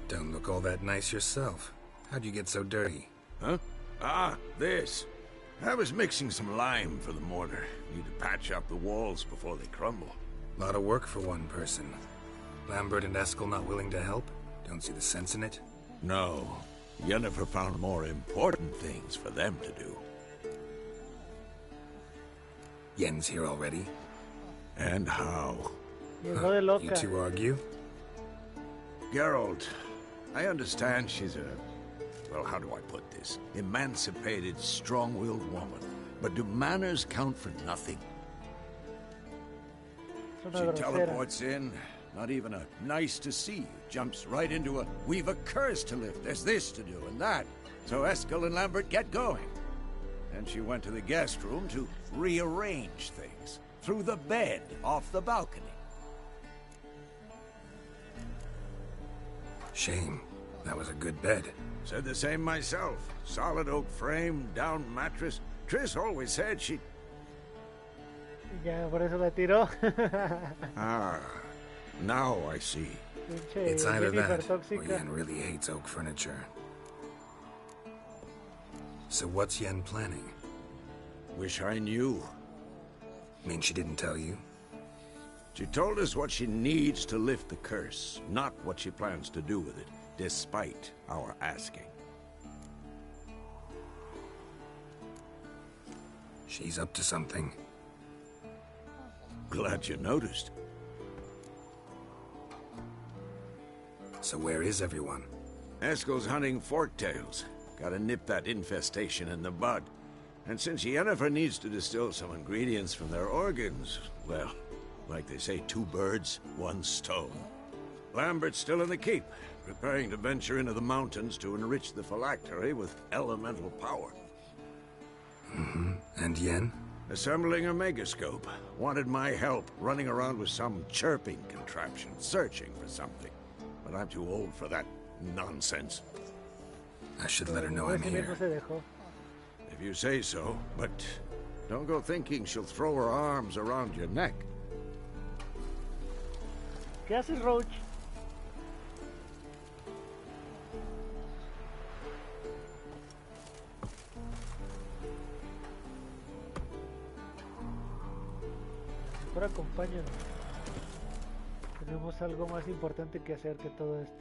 Don't look all that nice yourself. How'd you get so dirty? Huh? Ah, this. I was mixing some lime for the mortar. Need to patch up the walls before they crumble. Lot of work for one person. Lambert and Eskel not willing to help? Don't see the sense in it? No. Yennefer found more important things for them to do. Yen's here already? And how? You two argue? Geralt, I understand she's a... well, how do I put this? Emancipated, strong-willed woman. But do manners count for nothing? She teleports in, not even a nice to see you. Jumps right into a, we've a curse to lift, there's this to do and that. So Eskel and Lambert get going. Then she went to the guest room to rearrange things. Through the bed, off the balcony. Shame. That was a good bed. Said the same myself. Solid oak frame, down mattress. Triss always said she... Ya, por eso la tiró. Ah, now I see. It's either that, or Yen really hates oak furniture. So what's Yen planning? Wish I knew. Mean she didn't tell you? She told us what she needs to lift the curse, not what she plans to do with it, despite our asking. She's up to something. Glad you noticed. So where is everyone? Eskel's hunting forktails. Gotta nip that infestation in the bud. And since Yennefer needs to distill some ingredients from their organs, well, like they say, 2 birds, 1 stone. Lambert's still in the keep, preparing to venture into the mountains to enrich the phylactery with elemental power. And Yen? Assembling a megascope. Wanted my help running around with some chirping contraption, searching for something. But I'm too old for that nonsense. I should let her know I'm here. If you say so, but don't go thinking she'll throw her arms around your neck. ¿Qué haces, Roach? Mejor acompáñanos. Tenemos algo más importante que hacer que todo esto.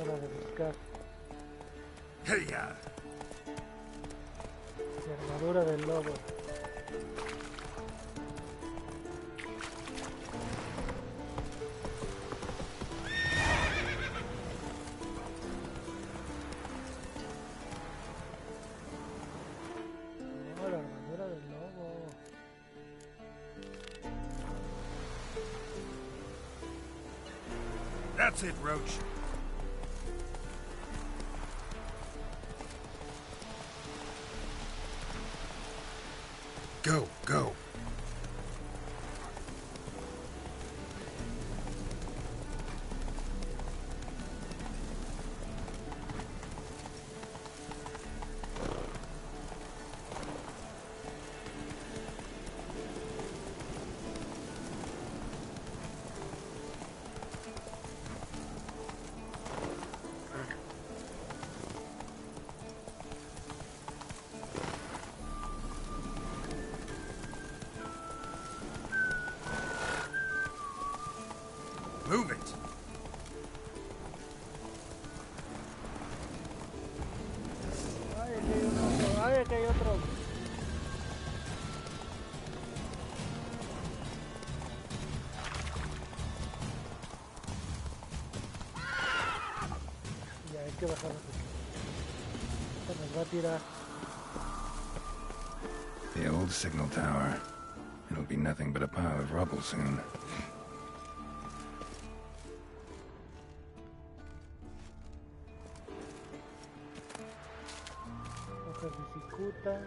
Hora de buscar. ¡Heya! La armadura del lobo. Oh, la armadura del lobo. That's it, Roach. Go, go. Move it! Ay, aquí hay uno. Ay, aquí hay otro. va a tirar. The old signal tower. It'll be nothing but a pile of rubble soon. Hojas de cicuta.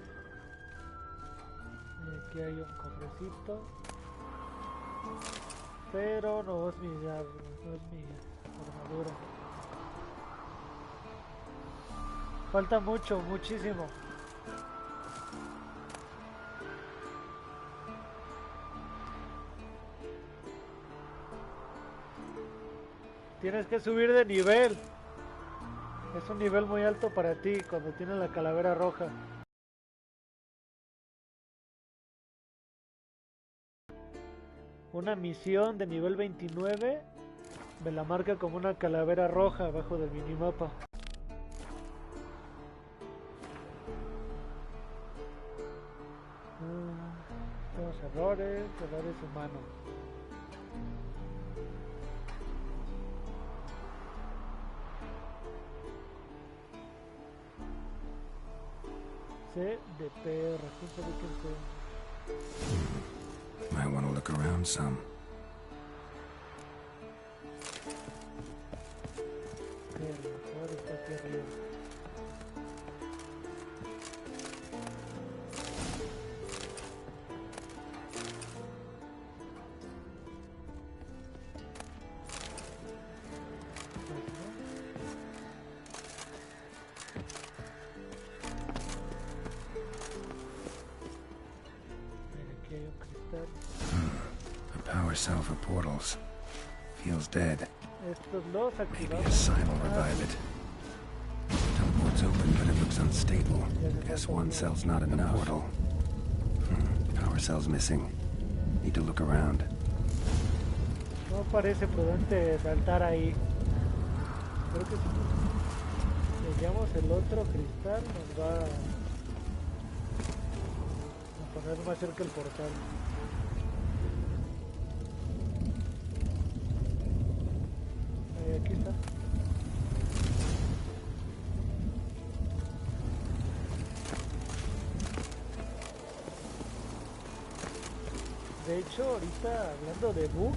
Y aquí hay un cofrecito. Pero no es mi armadura. Falta mucho, muchísimo. Tienes que subir de nivel. Es un nivel muy alto para ti cuando tienes la calavera roja. Una misión de nivel 29 me la marca como una calavera roja abajo del minimapa. Tenemos errores humanos. C de perra, ¿quién sabe quién sea? Might want to look around some. Ahora está aquí arriba. A power cell for portals. Feels dead. Estos los Maybe activamos. a sign will revive it. Teleport's open, but it looks unstable. Guess one cell's not enough. Portal. Power cell's missing. Need to look around. No parece prudente saltar ahí. Creo que si pillamos el otro cristal nos va a poner más cerca el portal. Aquí está. De hecho, ahorita hablando de bug,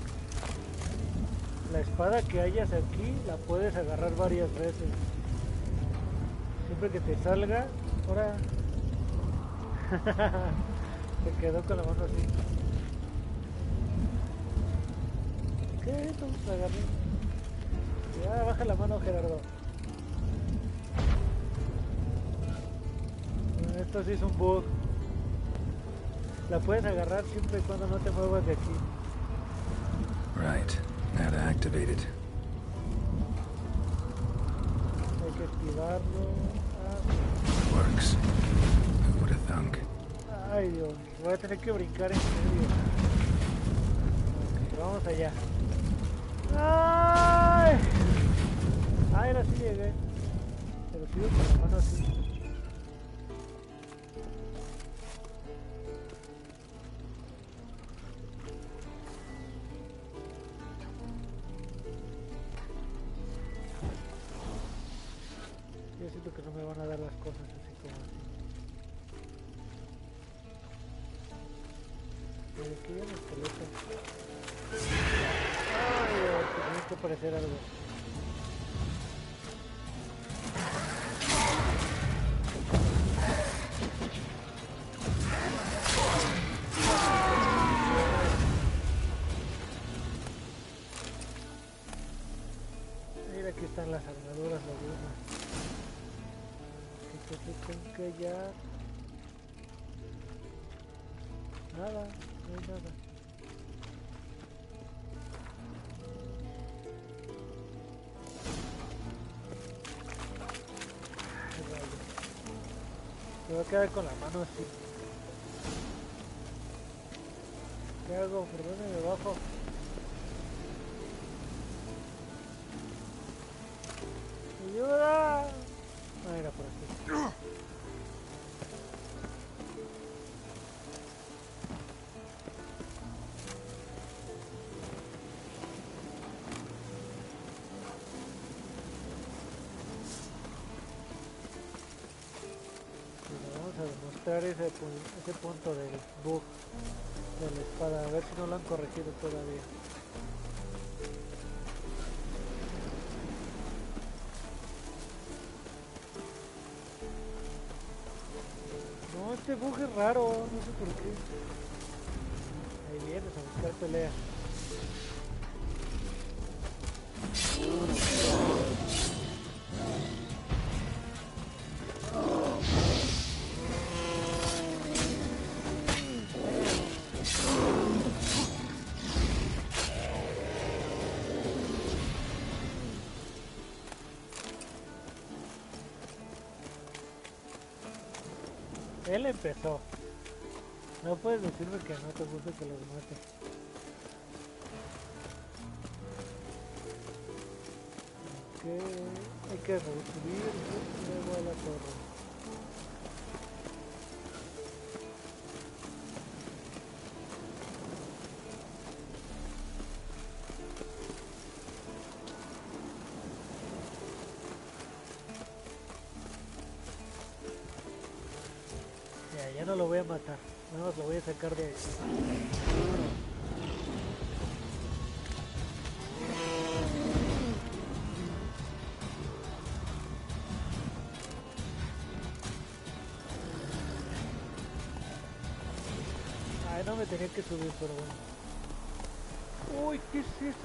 la espada que hayas aquí la puedes agarrar varias veces. Siempre que te salga, ahora se quedó con la mano así. ¿Qué es esto? La agarré. Ya, baja la mano, Gerardo. Esto sí es un bug. La puedes agarrar siempre y cuando no te muevas de aquí. Right. Now to activate it. Hay que activarlo. Works. Who would have thunk? Ay, Dios. Voy a tener que brincar en medio. Ok, vamos allá. ¡Ay! Ay, ahora sí llegué. Pero sigo con la mano así. Yo siento que no me van a dar las cosas así como así. Pero aquí hay un esqueleto. Ay, Dios, tiene que aparecer algo. Mira, aquí están las armaduras, las lunas. Que tengo que hallar. Nada, no hay nada. Me voy a quedar con la mano así. ¿Qué hago? ¿Por dónde me bajo? ¡Ayuda! Ah, era por aquí. vamos a demostrar ese punto del bug de la espada, a ver si no lo han corregido todavía. No, este bug es raro, no sé por qué. Ahí vienes a buscar pelea. Él empezó. No puedes decirme que no te gusta que los mate. Ok, hay que subir luego a la torre. Ya no lo voy a matar, nada más lo voy a sacar de ahí. Ay, no me tenía que subir, pero bueno. Uy, ¿qué es eso?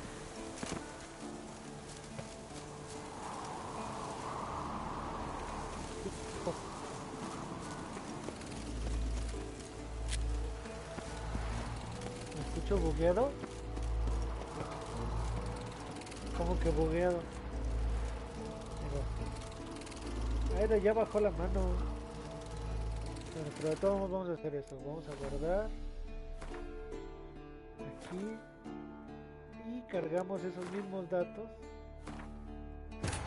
¿Me escucho bugueado? ¿Cómo que bugueado? Ahí ya bajó la mano. Bueno, pero de todos modos vamos a hacer eso. Vamos a guardar aquí y cargamos esos mismos datos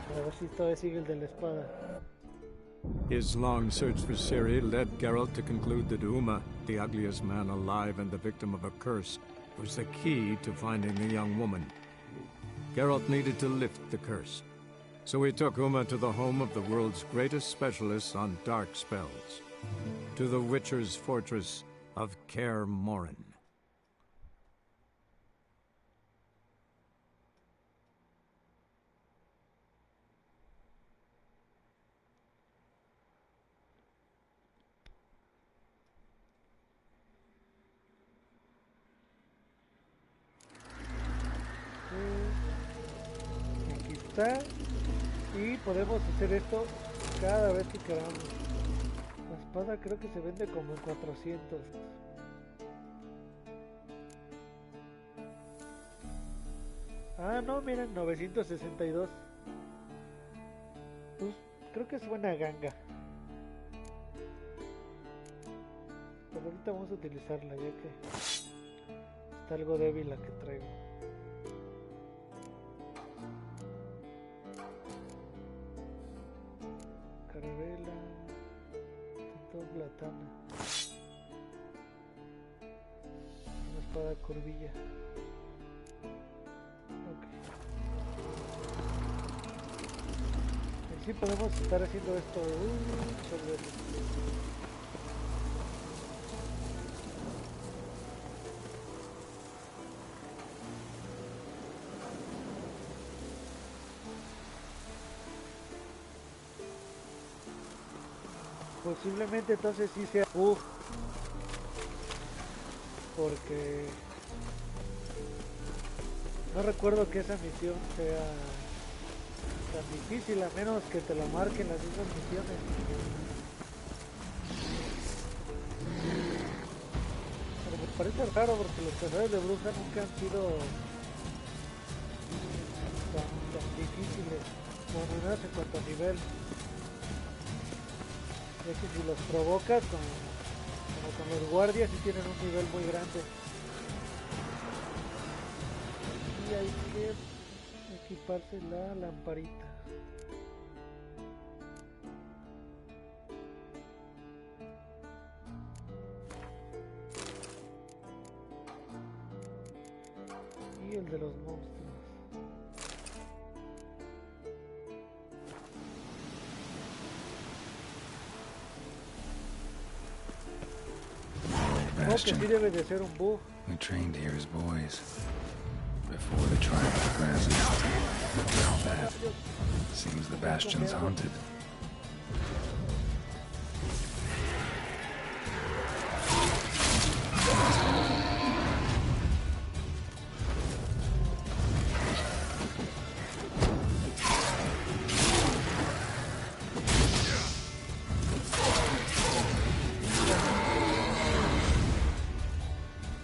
para ver si todavía sigue el de la espada. His long search for Ciri led Geralt to conclude that Uma, the ugliest man alive and the victim of a curse, was the key to finding the young woman. Geralt needed to lift the curse, so he took Uma to the home of the world's greatest specialists on dark spells, to the Witcher's fortress of Kaer Morhen. Aquí está. Y podemos hacer esto cada vez que queramos. La espada creo que se vende como en 400. Ah, no, miren, 962. Pues creo que es buena ganga. Pero ahorita vamos a utilizarla ya que está algo débil la que traigo. Carabela, tanto platana. Una espada curvilla. Ok. Y sí podemos estar haciendo esto. Chévere. Posiblemente entonces sí sea porque no recuerdo que esa misión sea tan difícil, a menos que te lo marquen las mismas misiones. Pero me parece raro porque los cazadores de brujas nunca han sido tan difíciles, bueno, menos en cuanto a nivel. Ya que si los provocas como con los guardias sí tienen un nivel muy grande. Y hay que equiparse la lamparita. Y el de los monstruos. que sí debe de ser un bug. We trained here as boys. Before the trial of grasses. That seems the bastion's haunted.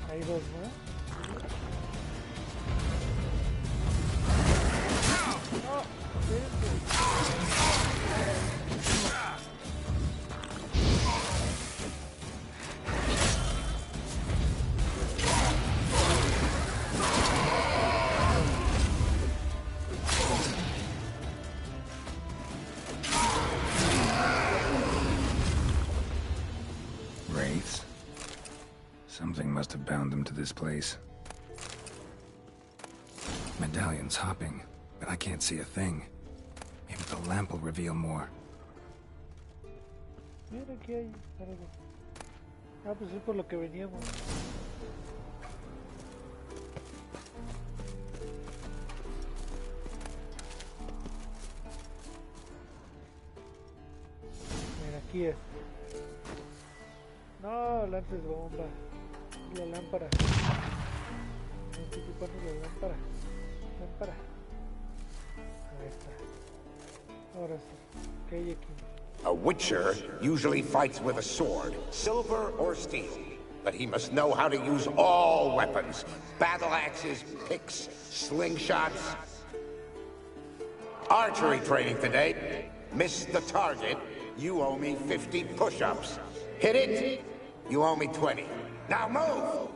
Hay dos más. No, Wraiths? Something must have bound them to this place. Medallion's hopping, but I can't see a thing. Maybe the lamp will reveal more. Mira, aquí hay algo. Ah, pues es por lo que veníamos. Mira, aquí es. No, lances bomba. La lámpara. No estoy ocupando la lámpara. Lámpara. Ahí está. Ahora sí. ¿Qué hay aquí? A Witcher usually fights with a sword, silver or steel. But he must know how to use all weapons. Battle axes, picks, slingshots. Archery training today. Missed the target, you owe me 50 push-ups. Hit it, you owe me 20. Now move!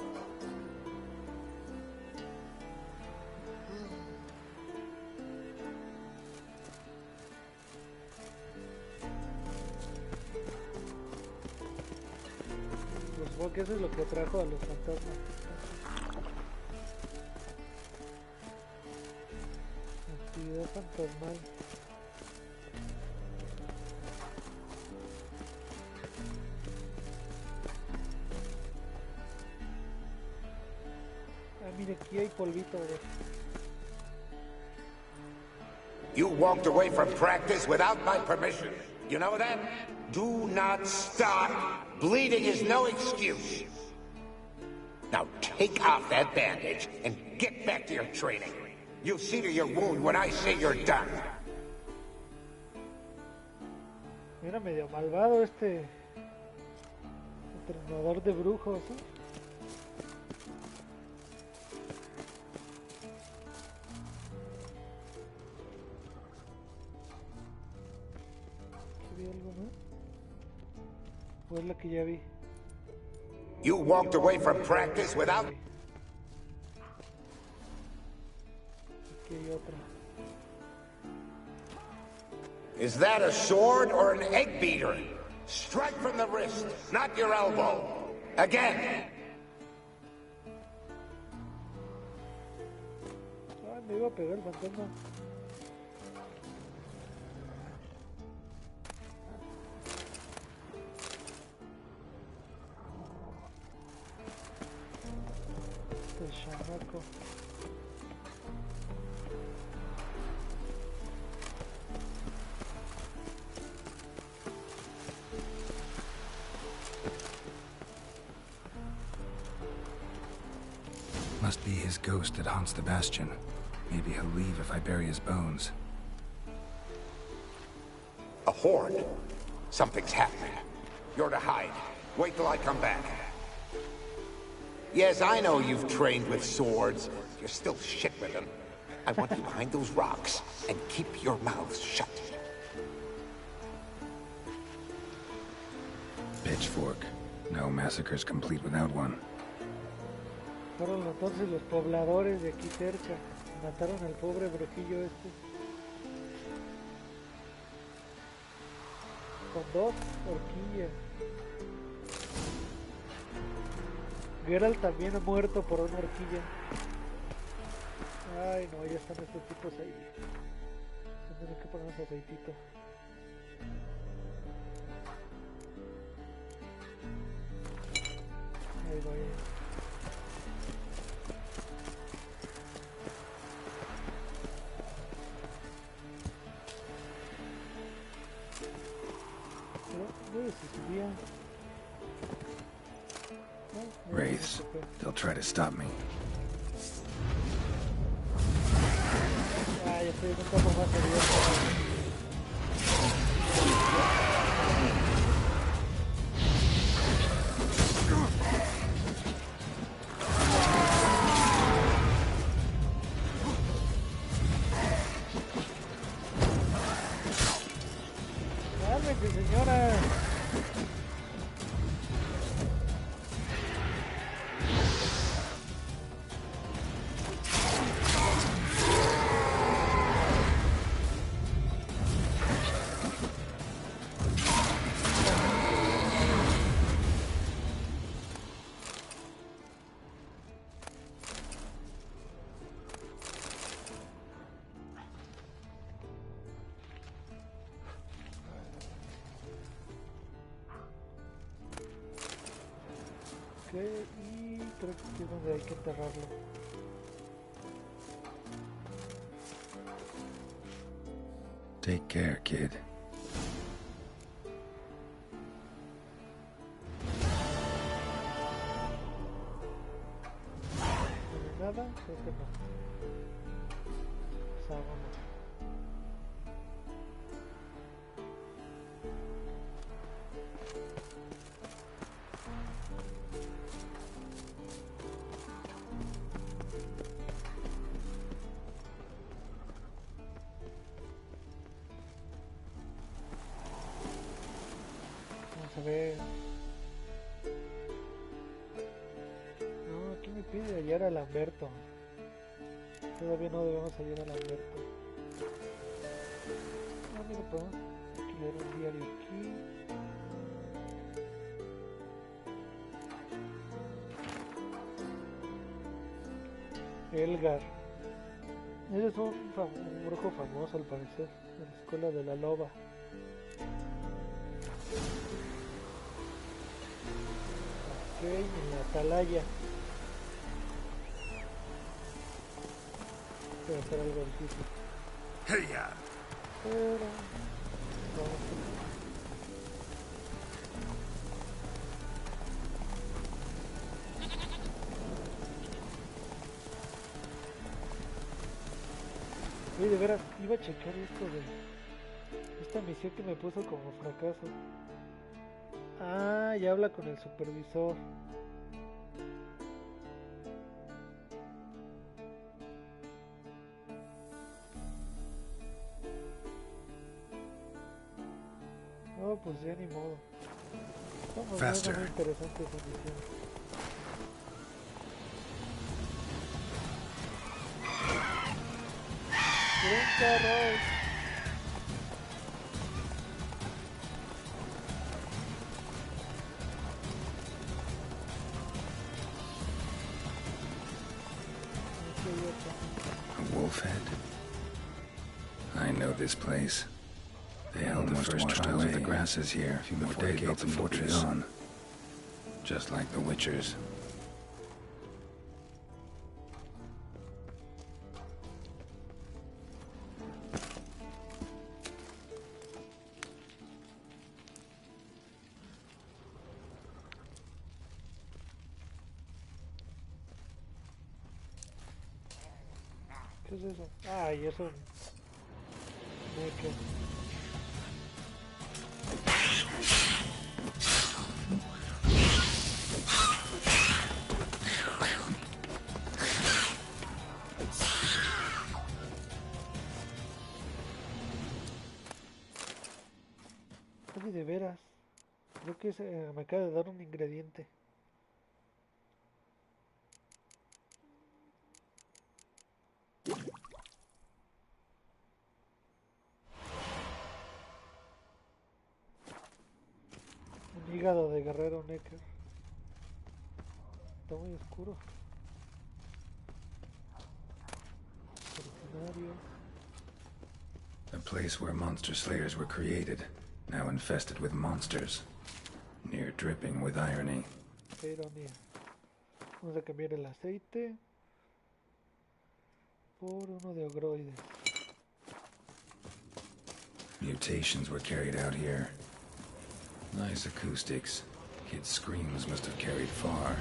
Supongo que eso es lo que trajo a los fantasmas. Actividad fantasmal. Ah, mira, aquí hay polvito, güey. You walked away from practice without my permission. You know that? Do not stop. Bleeding is no excuse. Now take off that bandage and get back to your training. You'll see to your wound when I say you're done. Era medio malvado este entrenador de brujos, ¿eh? ¿Vi algo más? ¿O es la que ya vi? You walked away from practice without... Aquí hay otra. Is that a sword or an egg beater? Strike from the wrist, not your elbow. Again. Ah, me iba a pegar el fantasma. Este chamaco. Must be his ghost that haunts the bastion. Maybe he'll leave if I bury his bones. A horde. Something's happening. You're to hide. Wait till I come back. Yes, I know you've trained with swords. You're still shit with them. I want you behind those rocks and keep your mouths shut. Pitchfork. No massacre's complete without one. Fueron entonces los pobladores de aquí cerca. Mataron al pobre brujillo este. Con 2 horquillas. Geralt también ha muerto por una horquilla. Ay no, ya están estos tipos ahí. Tendré que ponernos aceitito. Ahí vaya. Pero, se subía. Wraiths. They'll try to stop me. Ah, ya estoy un poco más abierto. Cálmese, señora. Ok, y creo que aquí es donde hay que enterrarlo. Take care, kid. Nada, creo que no. O sea, vámonos. Vamos a ver. No, aquí me pide hallar a Lamberto. Todavía no debemos hallar a Lamberto. Ah, mira, podemos leer un diario aquí. Elgar. Eres un brujo famoso al parecer, de la escuela de la loba. Ok, en la atalaya. Debe ser algo difícil. Pero... vamos a... Oye, de veras, iba a checar esto de... esta misión que me puso como fracaso. Ah, ya habla con el supervisor. No, pues ya ni modo. Vamos, Faster. Es muy interesante esa misión. Carros. A wolf head? I know this place. They held the first trials of the grasses here a few more decades before they built the fortress. Just like the Witchers. ¿Qué es eso? Ah, y eso... Oye, de veras. Creo que me acaba de dar un ingrediente. Un hígado de guerrero Necker. Está muy oscuro. Originario. The place where monster slayers were created, now infested with monsters. Near dripping with irony. Qué ironía. Vamos a cambiar el aceite por uno de ogroides. Mutations were carried out here. Nice acoustics. Kids' screams must have carried far.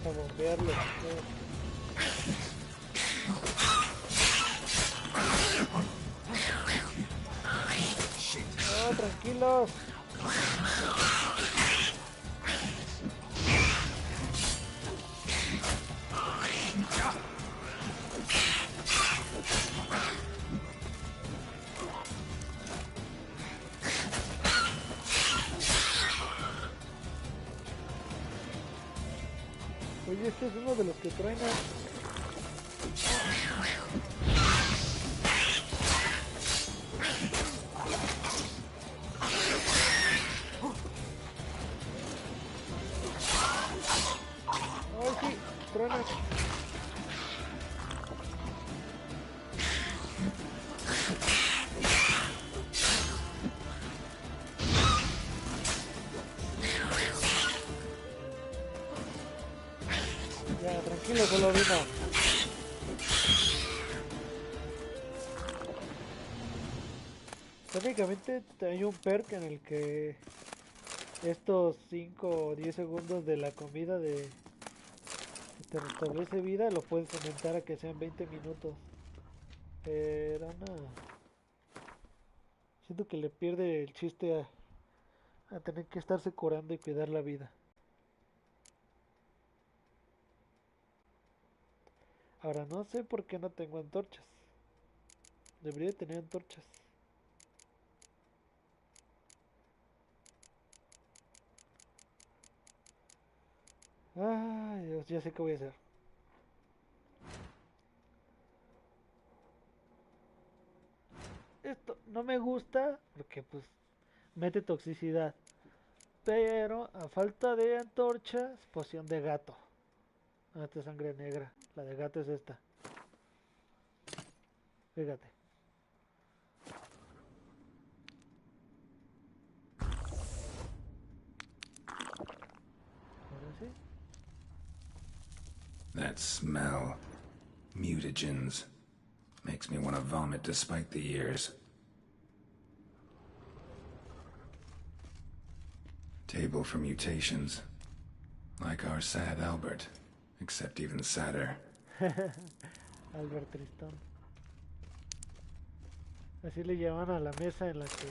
A bombearlo. No, tranquilos. Oye, este es uno de los que truena. Ay, sí, truena. Ya, tranquilo, solo vino. Técnicamente hay un perk en el que estos 5 o 10 segundos de la comida de que te restablece vida lo puedes aumentar a que sean 20 minutos. Pero no. Siento que le pierde el chiste a tener que estarse curando y cuidar la vida. Ahora no sé por qué no tengo antorchas. Debería tener antorchas. Ay, Dios, ya sé qué voy a hacer. Esto no me gusta porque pues mete toxicidad. Pero a falta de antorchas, poción de gato. Ah, esta es sangre negra. La de gato es esta. Fíjate. Ahora sí. That smell. Mutagens. Makes me want to vomit despite the years. Table for mutations. Like our sad Albert. Except even sadder. Albert Tristón. Así le llaman a la mesa en la que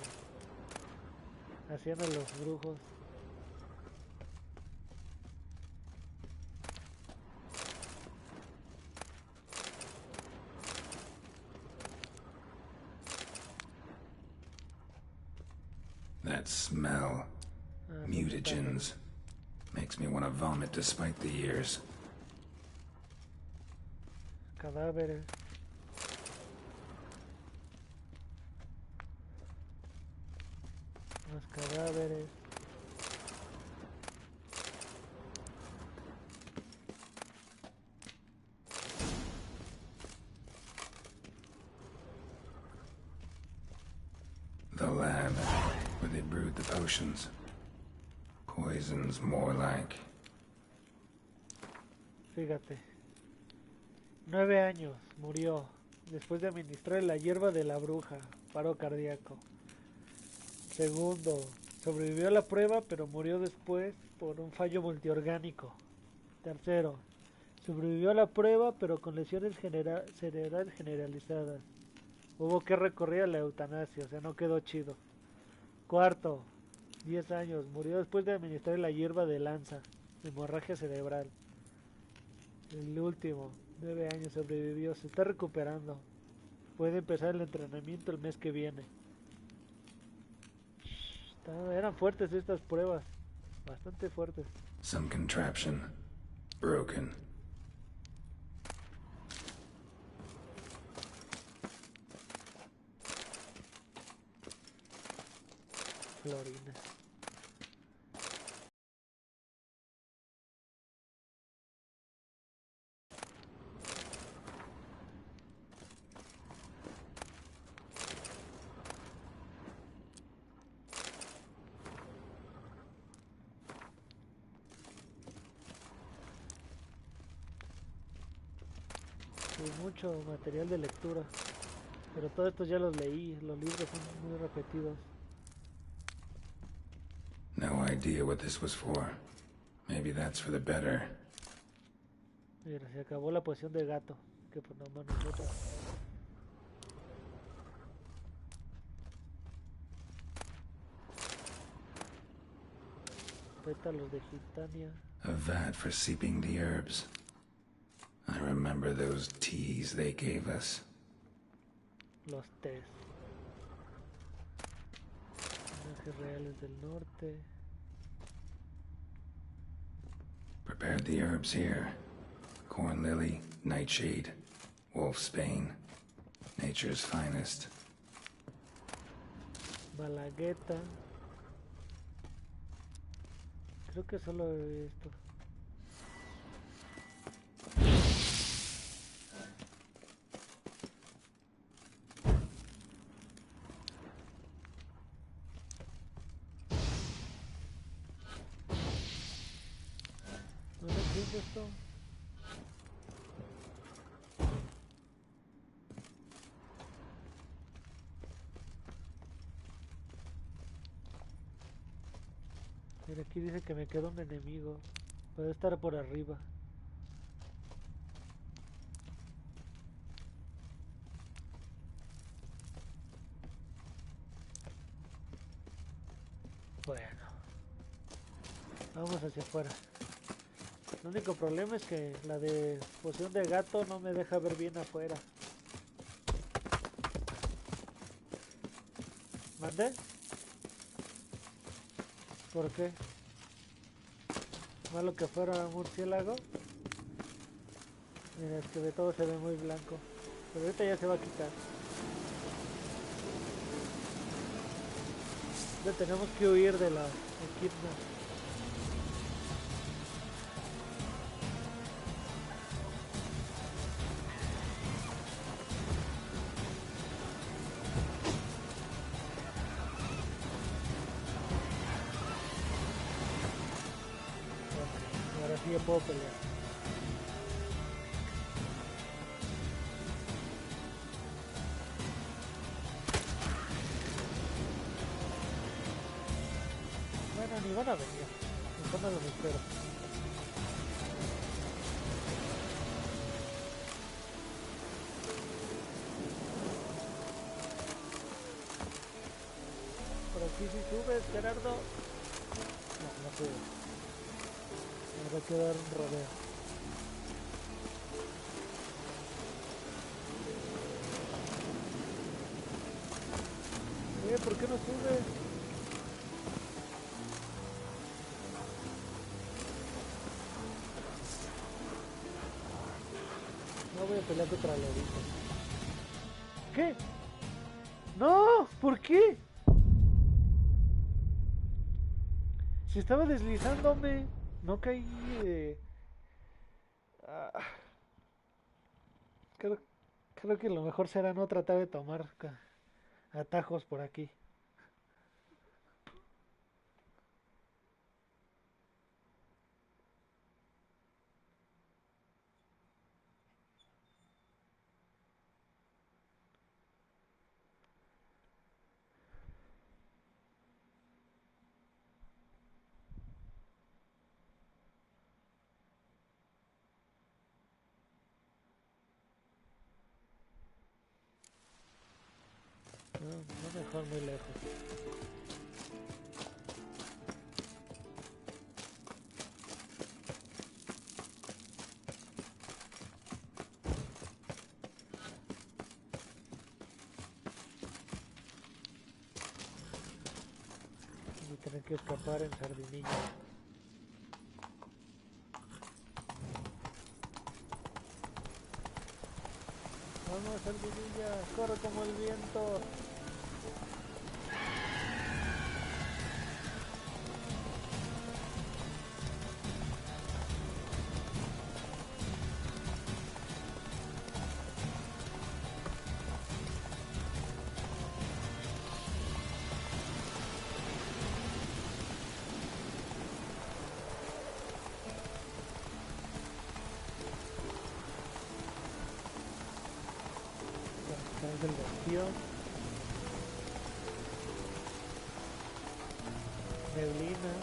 hacían a los brujos. That smell. Mutagens. Makes me want to vomit despite the years. Cadáveres. Más cadáveres. The lab, where they brewed the potions. Poisons, more like. Fíjate. 9 años, murió. Después de administrar la hierba de la bruja. Paro cardíaco. Segundo, sobrevivió a la prueba, pero murió después por un fallo multiorgánico. Tercero, sobrevivió a la prueba, pero con lesiones cerebrales generalizadas. Hubo que recurrir a la eutanasia, o sea, no quedó chido. Cuarto, 10 años, murió después de administrar la hierba de lanza, hemorragia cerebral. El último, 9 años, sobrevivió, se está recuperando. Puede empezar el entrenamiento el mes que viene. Eran fuertes estas pruebas, bastante fuertes. Some contraption. Broken. Florina. mucho material de lectura. Pero todos estos ya los leí, los libros son muy repetidos. No idea what this was for. Maybe that's for the better. Mira, se acabó la poción de gato. Que pues nomás nosotros. Pétalos de gitania. A vat for seeping the herbs. I remember those teas they gave us. Los tés. Personajes reales del norte. Prepared the herbs here. Corn lily, nightshade, wolfsbane, nature's finest. Balagueta. Creo que solo esto. ¿No es esto? Mira, aquí dice que me queda un enemigo. Puede estar por arriba. Bueno. Vamos hacia afuera. El único problema es que la de poción de gato no me deja ver bien afuera. ¿Mandé? ¿Por qué? Malo que fuera murciélago. Mira, es que de todo se ve muy blanco. Pero ahorita ya se va a quitar. Ya tenemos que huir de la equipna. Ahora sí ya puedo pelear. Bueno, ni van a venir. Mejor no los espero. Por aquí si subes, Gerardo. No, no subes. Habrá que dar un rodeo. ¿Por qué no subes? No voy a pelear contra lobito. ¿Qué? ¡No! ¿Por qué? Si estaba deslizándome. No caí creo que lo mejor será no tratar de tomar atajos por aquí. No mejor muy lejos. Voy a tener que escapar en sardinilla. Vamos, sardinilla, corre como el viento. Está el vestido. Neblina.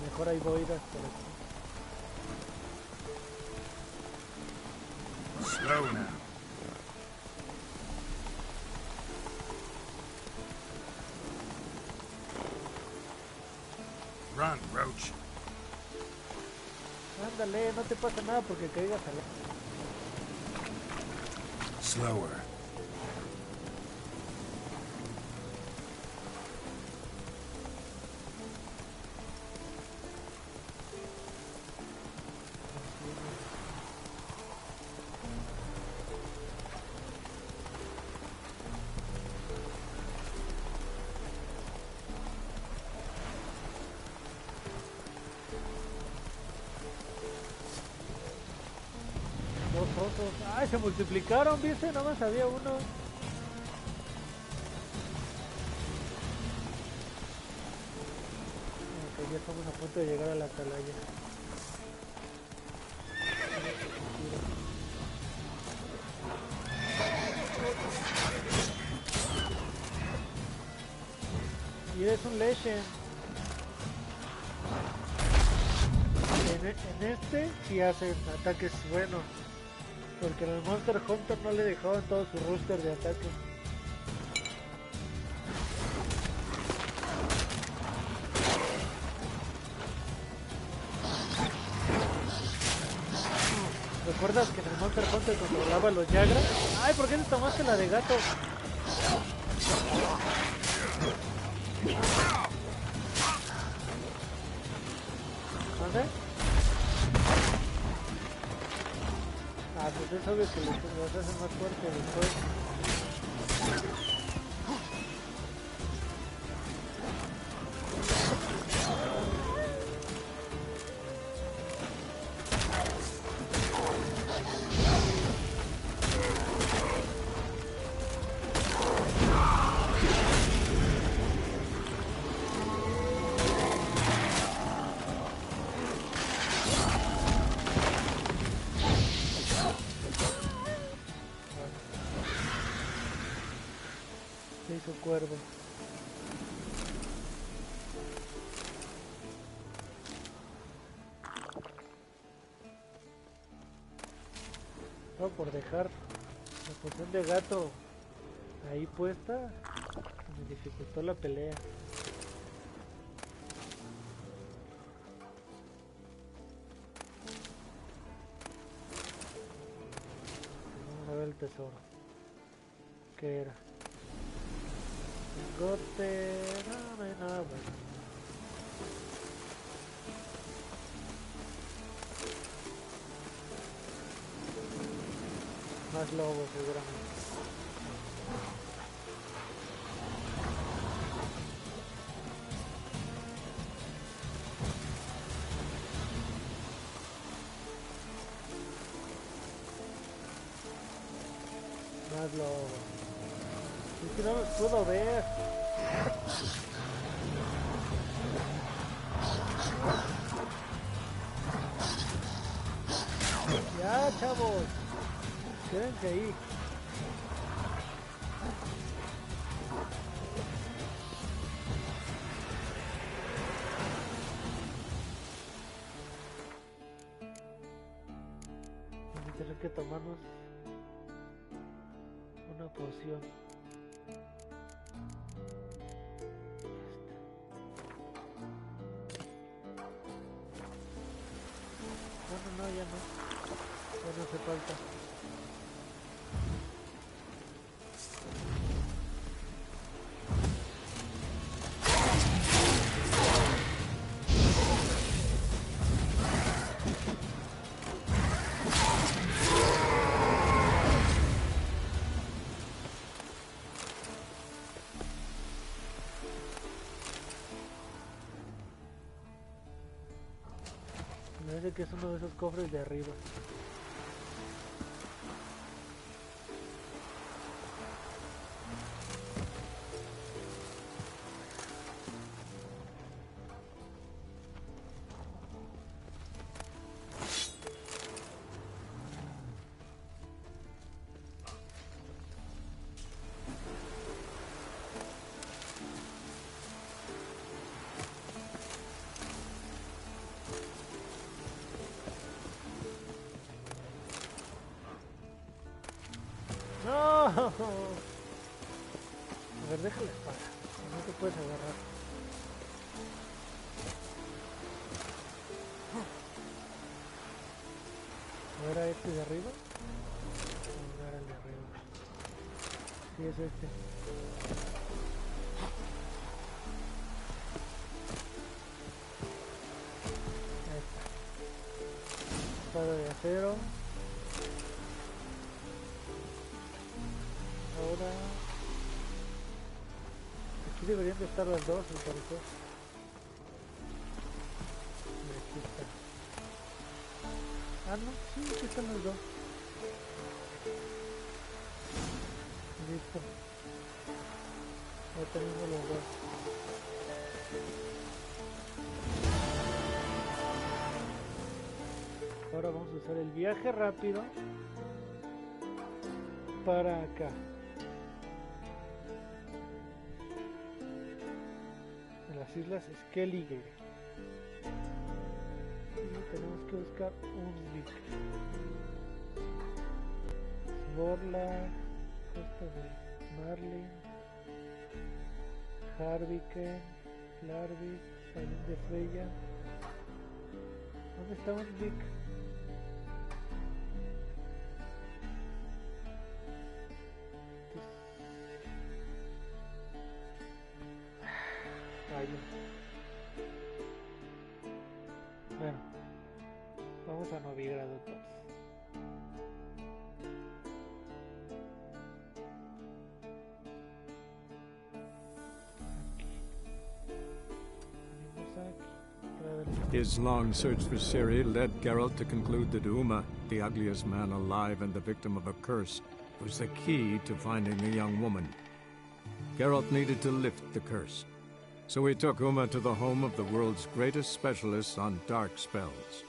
Mejor hay boidas por aquí. Slow now. Run, Roach. Ándale, no te pasa nada porque caigas al... Slower. Dos osos. ¡Ay, se multiplicaron! ¿Viste? Nada más había uno. Ok, ya estamos a punto de llegar a la atalaya. Y es un Legend. En este sí hacen ataques buenos. Porque en el Monster Hunter no le dejaban todo su roster de ataque. ¿Recuerdas que en el Monster Hunter controlaba los Yagras? ¡Ay! ¿Por qué te tomaste la de gato? ¿Dónde? Ah, pues es obvio que los hacen más fuertes después. Se hizo cuervo. No, por dejar la poción de gato ahí puesta, me dificultó la pelea. Vamos a ver el tesoro. ¿Qué era? Lingote... No hay nada bueno. Más lobos seguramente. Más lobos. Es que no los puedo ver. Ya, chavos. Quédense ahí. Vamos a tener que tomarnos una poción. Bueno, no, ya no. Ya no hace falta. Me parece que es uno de esos cofres de arriba. A ver, deja la espada. No te puedes agarrar. ¿No era este de arriba? No era el de arriba. Sí, es este. Ahí está. Espada de acero. Ahora... Aquí deberían de estar las dos, al parecer. Y aquí está. Ah, no, sí, aquí están las dos. Listo. Ya tenemos los dos. Ahora vamos a usar el viaje rápido para acá. En las islas Skellige. Y tenemos que buscar un Vic. Svorla, costa de Marlin, Harviken, Larvik, Salín de Freya. ¿Dónde está un Vic? Bueno, vamos a Novigrado entonces. His long search for Ciri led Geralt to conclude that Uma, the ugliest man alive and the victim of a curse, was the key to finding the young woman. Geralt needed to lift the curse, so he took Uma to the home of the world's greatest specialist on dark spells,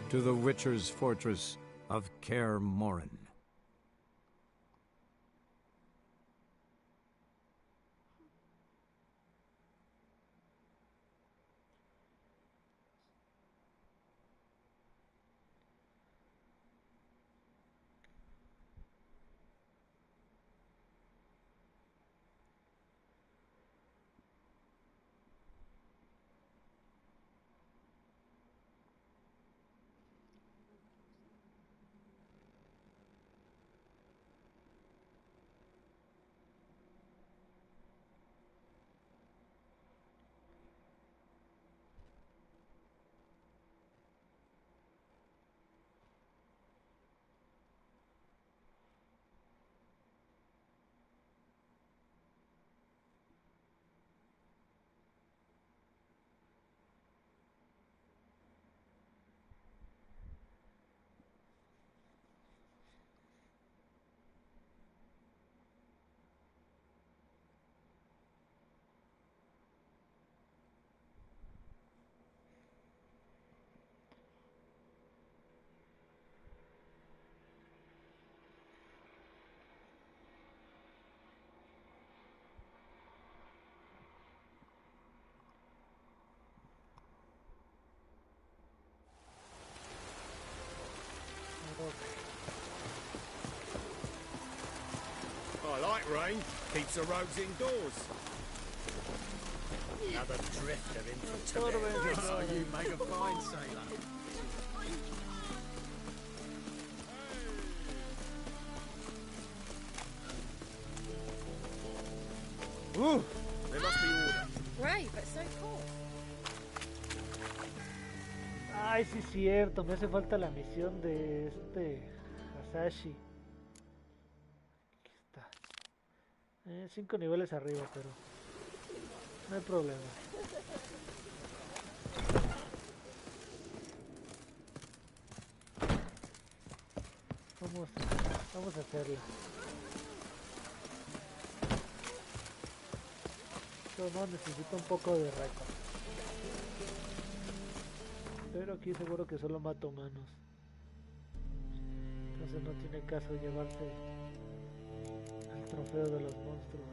to the Witcher's fortress of Kaer Morhen. I like rain. Keeps the roads indoors. Another drift of infantry. Oh, you make a fine sailor. There must be order. Great, but so cool. Ay, sí es cierto, me hace falta la misión de este Hasashi. Aquí está. 5 niveles arriba, pero no hay problema. Vamos a hacerla. No, necesito un poco de récord. Pero aquí seguro que solo mato humanos. Entonces no tiene caso llevarse el trofeo de los monstruos.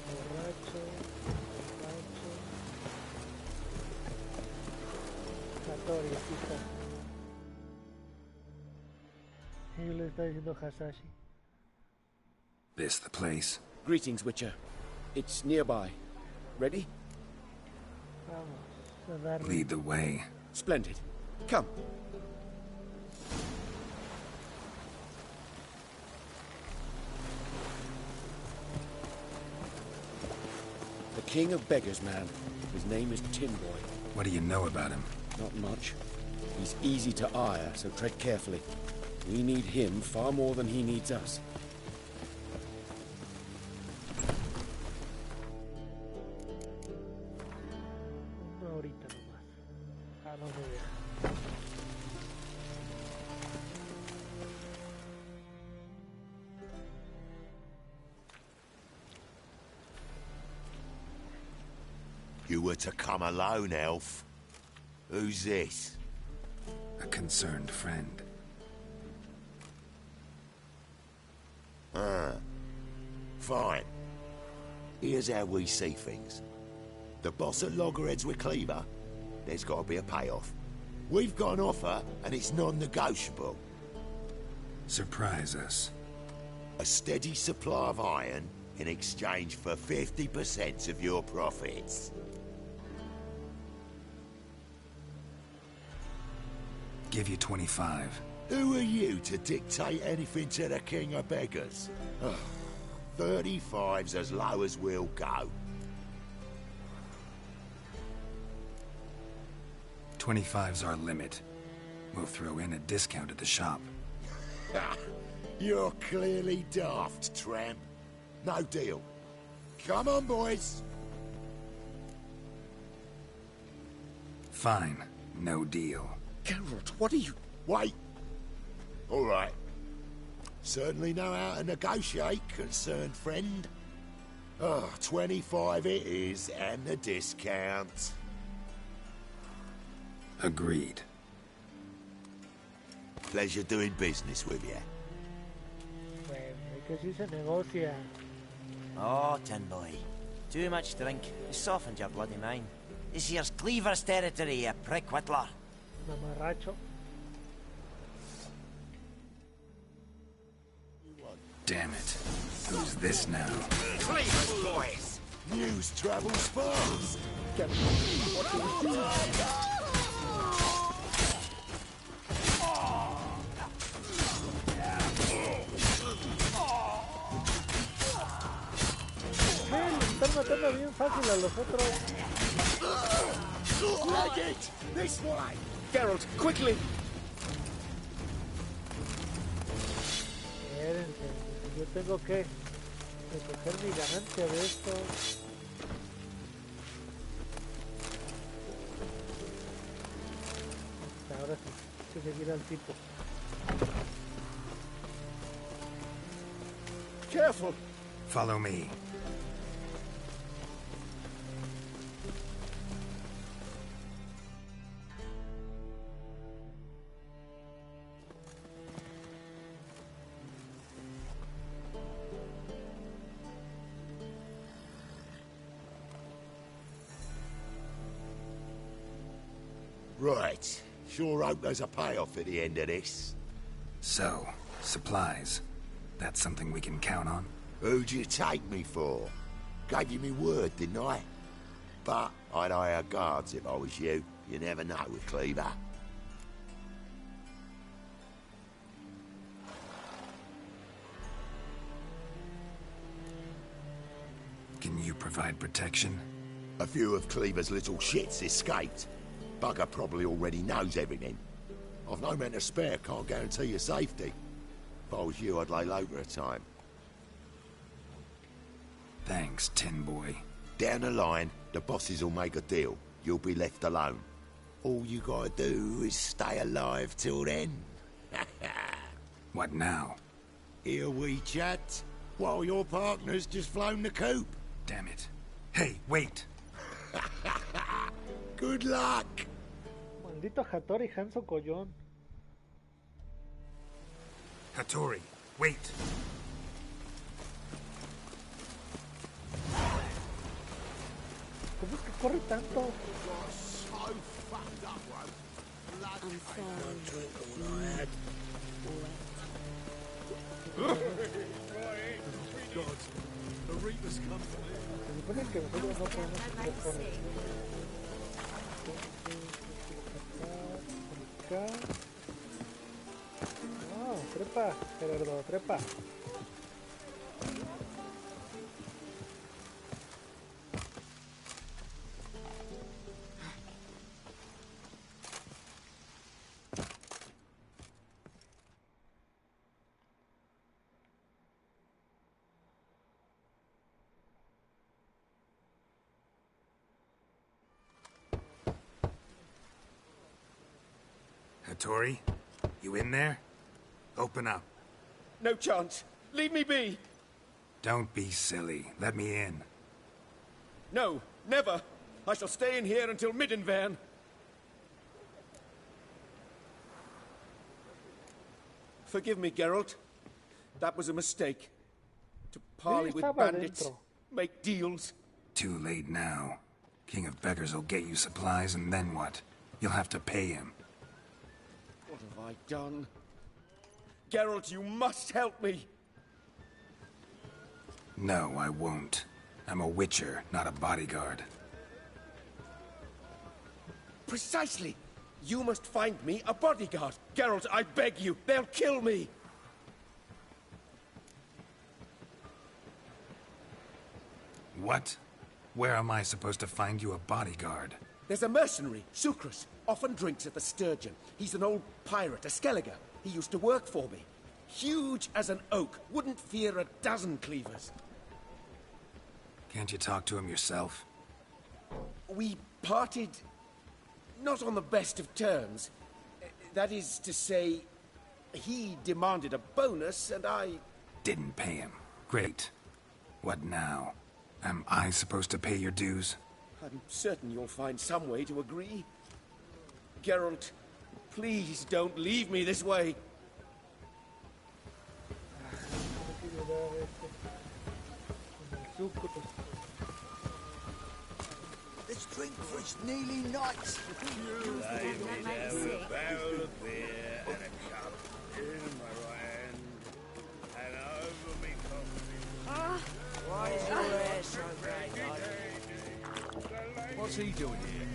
Borracho. Hattori, aquí está. Y le está diciendo Hasashi. This the place? Greetings, Witcher. It's nearby. Ready? Vamos a darle. Lead the way. Splendid. Come. The king of beggars, man. His name is Tin Boy. What do you know about him? Not much. He's easy to ire, so tread carefully. We need him far more than he needs us. Una horita nomás. ¿A dónde deja? You were to come alone, elf. Who's this? A concerned friend. Ah. Fine. Here's how we see things. The boss at Loggerheads with Cleaver, there's got to be a payoff. We've got an offer, and it's non-negotiable. Surprise us. A steady supply of iron in exchange for 50% of your profits. Give you 25. Who are you to dictate anything to the king of beggars? 35's as low as we'll go. 25's our limit. We'll throw in a discount at the shop. You're clearly daft, tramp. No deal. Come on, boys. Fine. No deal. Geralt, what are you... Wait. All right. Certainly know how to negotiate, concerned friend. 25 it is, and the discount. Agreed. Pleasure doing business with you. Bueno, que sí se negocia. Oh, Tin Boy. Too much drink. You softened your bloody mind. This here's Cleaver's territory, you prick whittler. Mamarracho. Damn it. Who's this now? Cleaver's boys! News travels fast! Están matando bien fácil a los otros. Like it! This way! Geralt, quickly! Espérense, yo tengo que recoger mi ganancia de esto. Ahora sí, hay que seguir al tipo. Careful! Follow me. Right. Sure hope there's a payoff at the end of this. So, supplies. That's something we can count on? Who'd you take me for? Gave you me word, didn't I? But I'd hire guards if I was you. You never know with Cleaver. Can you provide protection? A few of Cleaver's little shits escaped. Bugger probably already knows everything. I've no men to spare, can't guarantee your safety. If I was you, I'd lay low for a time. Thanks, Tin Boy. Down the line, the bosses will make a deal. You'll be left alone. All you gotta do is stay alive till then. What now? Here we chat, while your partner's just flown the coop. Damn it. Hey, wait! Good luck! Maldito Hattori Hanzo Collón. Hattori, wait! ¿Cómo es que corre tanto? So fucked up, bro. I'm sorry. One drink all I had. God, the Reapers come for me. Se supone que nosotros no podemos ir por acá. No, trepa, Gerardo, trepa. Hattori, you in there? Open up. No chance. Leave me be. Don't be silly. Let me in. No, never. I shall stay in here until Middenvern. Forgive me, Geralt. That was a mistake. To parley with bandits, make deals. Too late now. King of Beggars will get you supplies, and then what? You'll have to pay him. What have I done? Geralt, you must help me. No, I won't. I'm a witcher, not a bodyguard. Precisely. You must find me a bodyguard. Geralt, I beg you. They'll kill me. What? Where am I supposed to find you a bodyguard? There's a mercenary, Sucrus. Often drinks at the Sturgeon. He's an old pirate, a Skelliger. He used to work for me. Huge as an oak. Wouldn't fear a dozen cleavers. Can't you talk to him yourself? We parted... not on the best of terms. That is to say, he demanded a bonus, and I... Didn't pay him. Great. What now? Am I supposed to pay your dues? I'm certain you'll find some way to agree. Geralt, please don't leave me this way. Let's drink for its nearly nights. Barrel of beer and a cup in my right hand, and over me coffee. Why is your hair so bright, What's he doing here?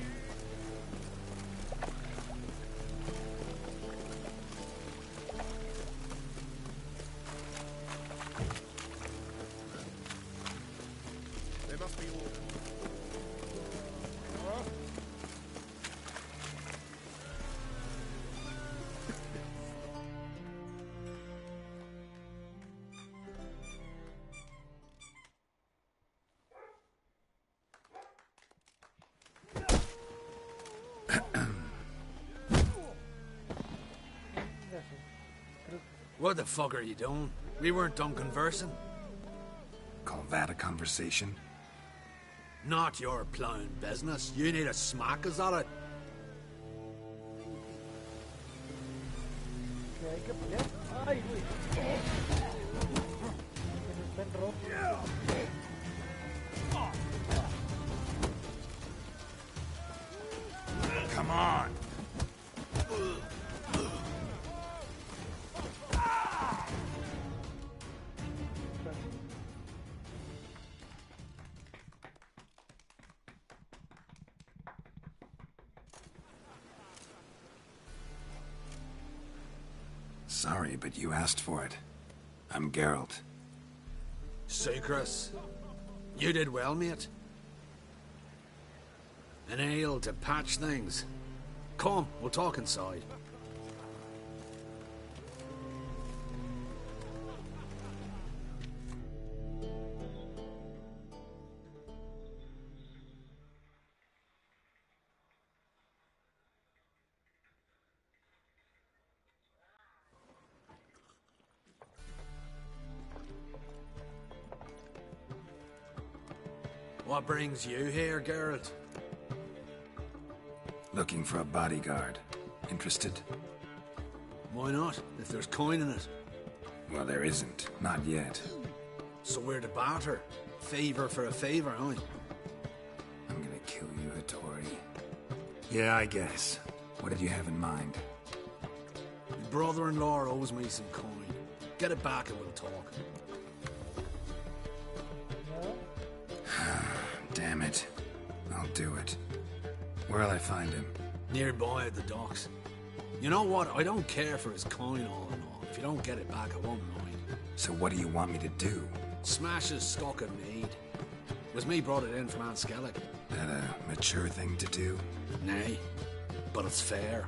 They must be ordered. What the fuck are you doing? We weren't done conversing. Call that a conversation? Not your plowing business. You need a smack us at it. Ay, güey. Está en rojo. Come on! Sorry, but you asked for it. I'm Geralt. Sucrus, you did well, mate. An ale to patch things. Come, we'll talk inside. What brings you here, Geralt? Looking for a bodyguard. Interested? Why not, if there's coin in it? Well, there isn't. Not yet. So we're to barter. Favor for a favor, aye? I'm gonna kill you, Hattori. Yeah, I guess. What did you have in mind? My brother-in-law owes me some coin. Get it back and we'll talk. Damn it. I'll do it. Where'll I find him? Nearby at the docks. You know what? I don't care for his coin all in all. If you don't get it back, I won't mind. So what do you want me to do? Smash his stock of mead. It was me brought it in from Aunt Skellig. That a mature thing to do? Nay, but it's fair.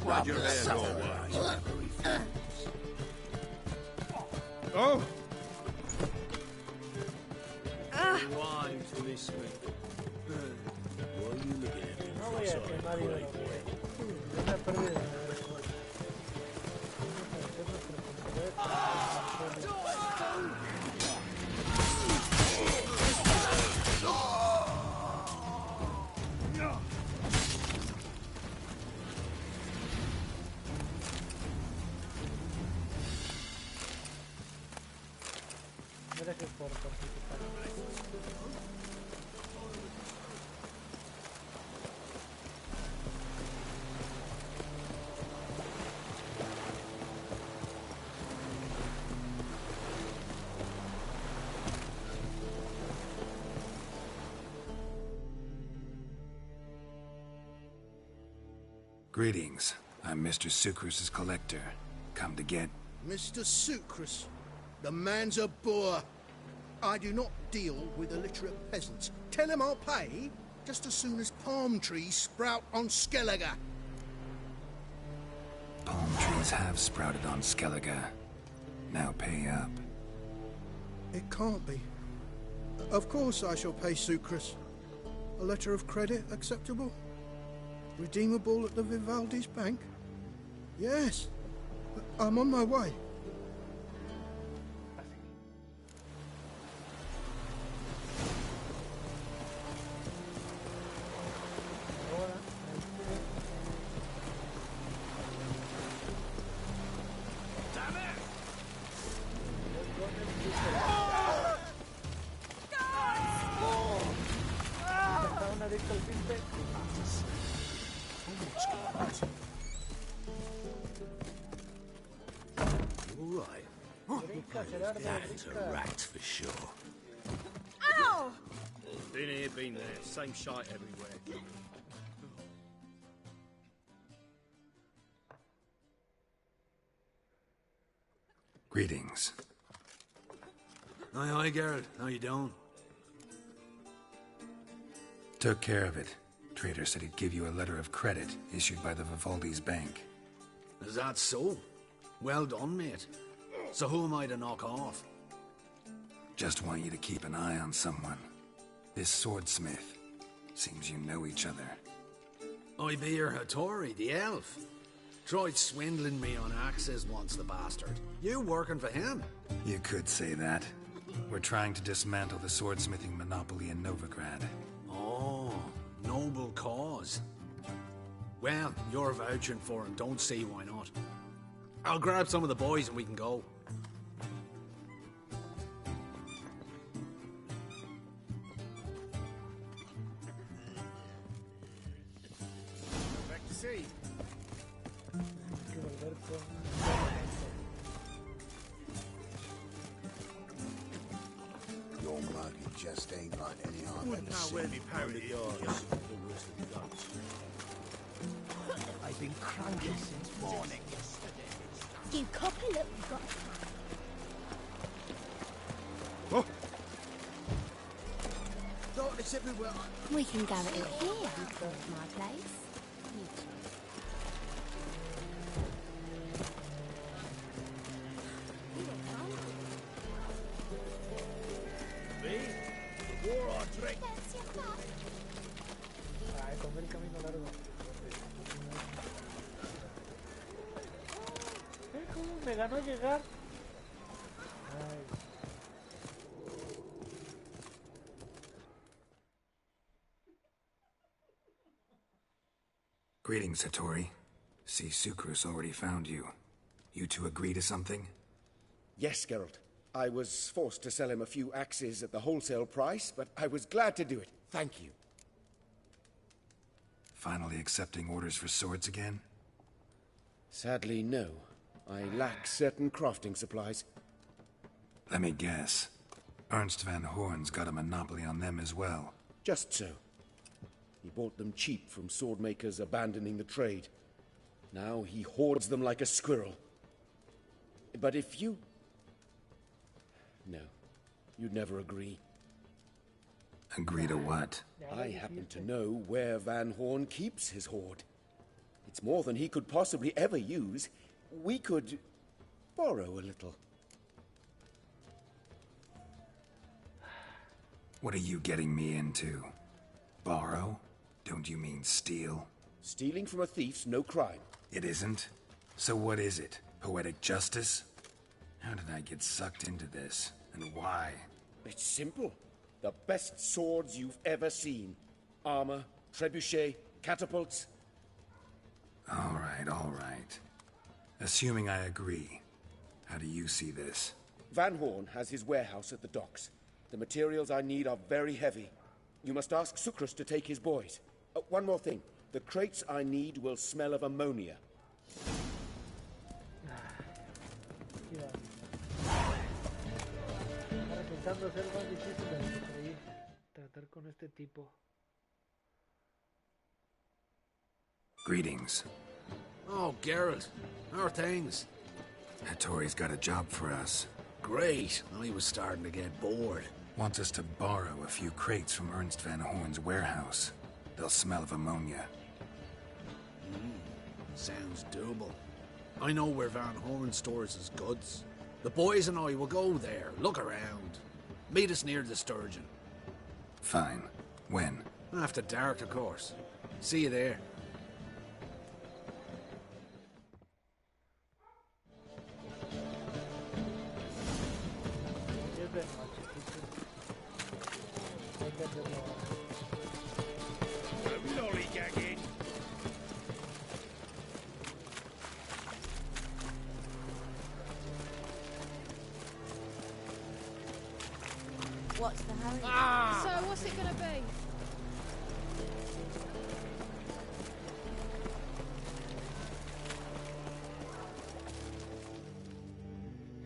Why'd your hair go white? Oh! Wives to this week. What are you looking at me No for? voy a Sorry, quemar great hierro, way. es una pérdida de alcohol. Gracias por participar. Greetings. I'm Mr. Sucrus's collector. Come to get... Mr. Sucrus, the man's a boor. I do not deal with illiterate peasants. Tell him I'll pay just as soon as palm trees sprout on Skellige. Palm trees have sprouted on Skellige. Now pay up. It can't be. Of course I shall pay Sucrus. A letter of credit acceptable? Redeemable at the Vivaldi's bank? Yes. I'm on my way. That's a rat for sure. Ow! Been here, been there. Same shite everywhere. Greetings. Aye, Geralt. How you doing? Took care of it. Trader said he'd give you a letter of credit issued by the Vivaldi's bank. Is that so? Well done, mate. So who am I to knock off? Just want you to keep an eye on someone. This swordsmith. Seems you know each other. I be your Hattori, the elf. Tried swindling me on axes once, the bastard. You working for him? You could say that. We're trying to dismantle the swordsmithing monopoly in Novigrad. Oh, noble cause. Well, you're vouching for him, don't see why not. I'll grab some of the boys and we can go. Back to sea. Your market just ain't like any I've Wouldn't ever know seen. where me parrot is. I've been cranky since morning. You copy, look, we've got Oh. Darkness everywhere. We can go at it here, my place. Me? The war on drink. Ay, comer el camino largo. ¿Cómo me ganó llegar? Ay. Greetings, Hattori. See, Sucrus already found you. You two agree to something? Yes, Geralt. I was forced to sell him a few axes at the wholesale price, but I was glad to do it. Thank you. Finally accepting orders for swords again? Sadly, no. I lack certain crafting supplies. Let me guess. Ernst van Hoorn's got a monopoly on them as well. Just so. He bought them cheap from sword makers abandoning the trade. Now he hoards them like a squirrel. But if you... No, you'd never agree. Agree to what? I happen to know where Van Horn keeps his hoard. It's more than he could possibly ever use. We could borrow a little. What are you getting me into? Borrow? Don't you mean steal? Stealing from a thief's no crime. It isn't? So what is it? Poetic justice? How did I get sucked into this? And why? It's simple. The best swords you've ever seen. Armor, trebuchet, catapults. All right. Assuming I agree, how do you see this? Van Horn has his warehouse at the docks. The materials I need are very heavy. You must ask Sucrus to take his boys. One more thing. The crates I need will smell of ammonia. Ahora pensando ser más difícil de lo que creí. Tratar con este tipo. Greetings. Oh, Geralt. How are things? Hattori's got a job for us. Great. I was starting to get bored. Wants us to borrow a few crates from Ernst van Hoorn's warehouse. They'll smell of ammonia. Sounds doable. I know where Van Horn stores his goods. The boys and I will go there, look around. Meet us near the Sturgeon. Fine. When? After dark, of course. See you there. What's the hurry? So, what's it gonna be?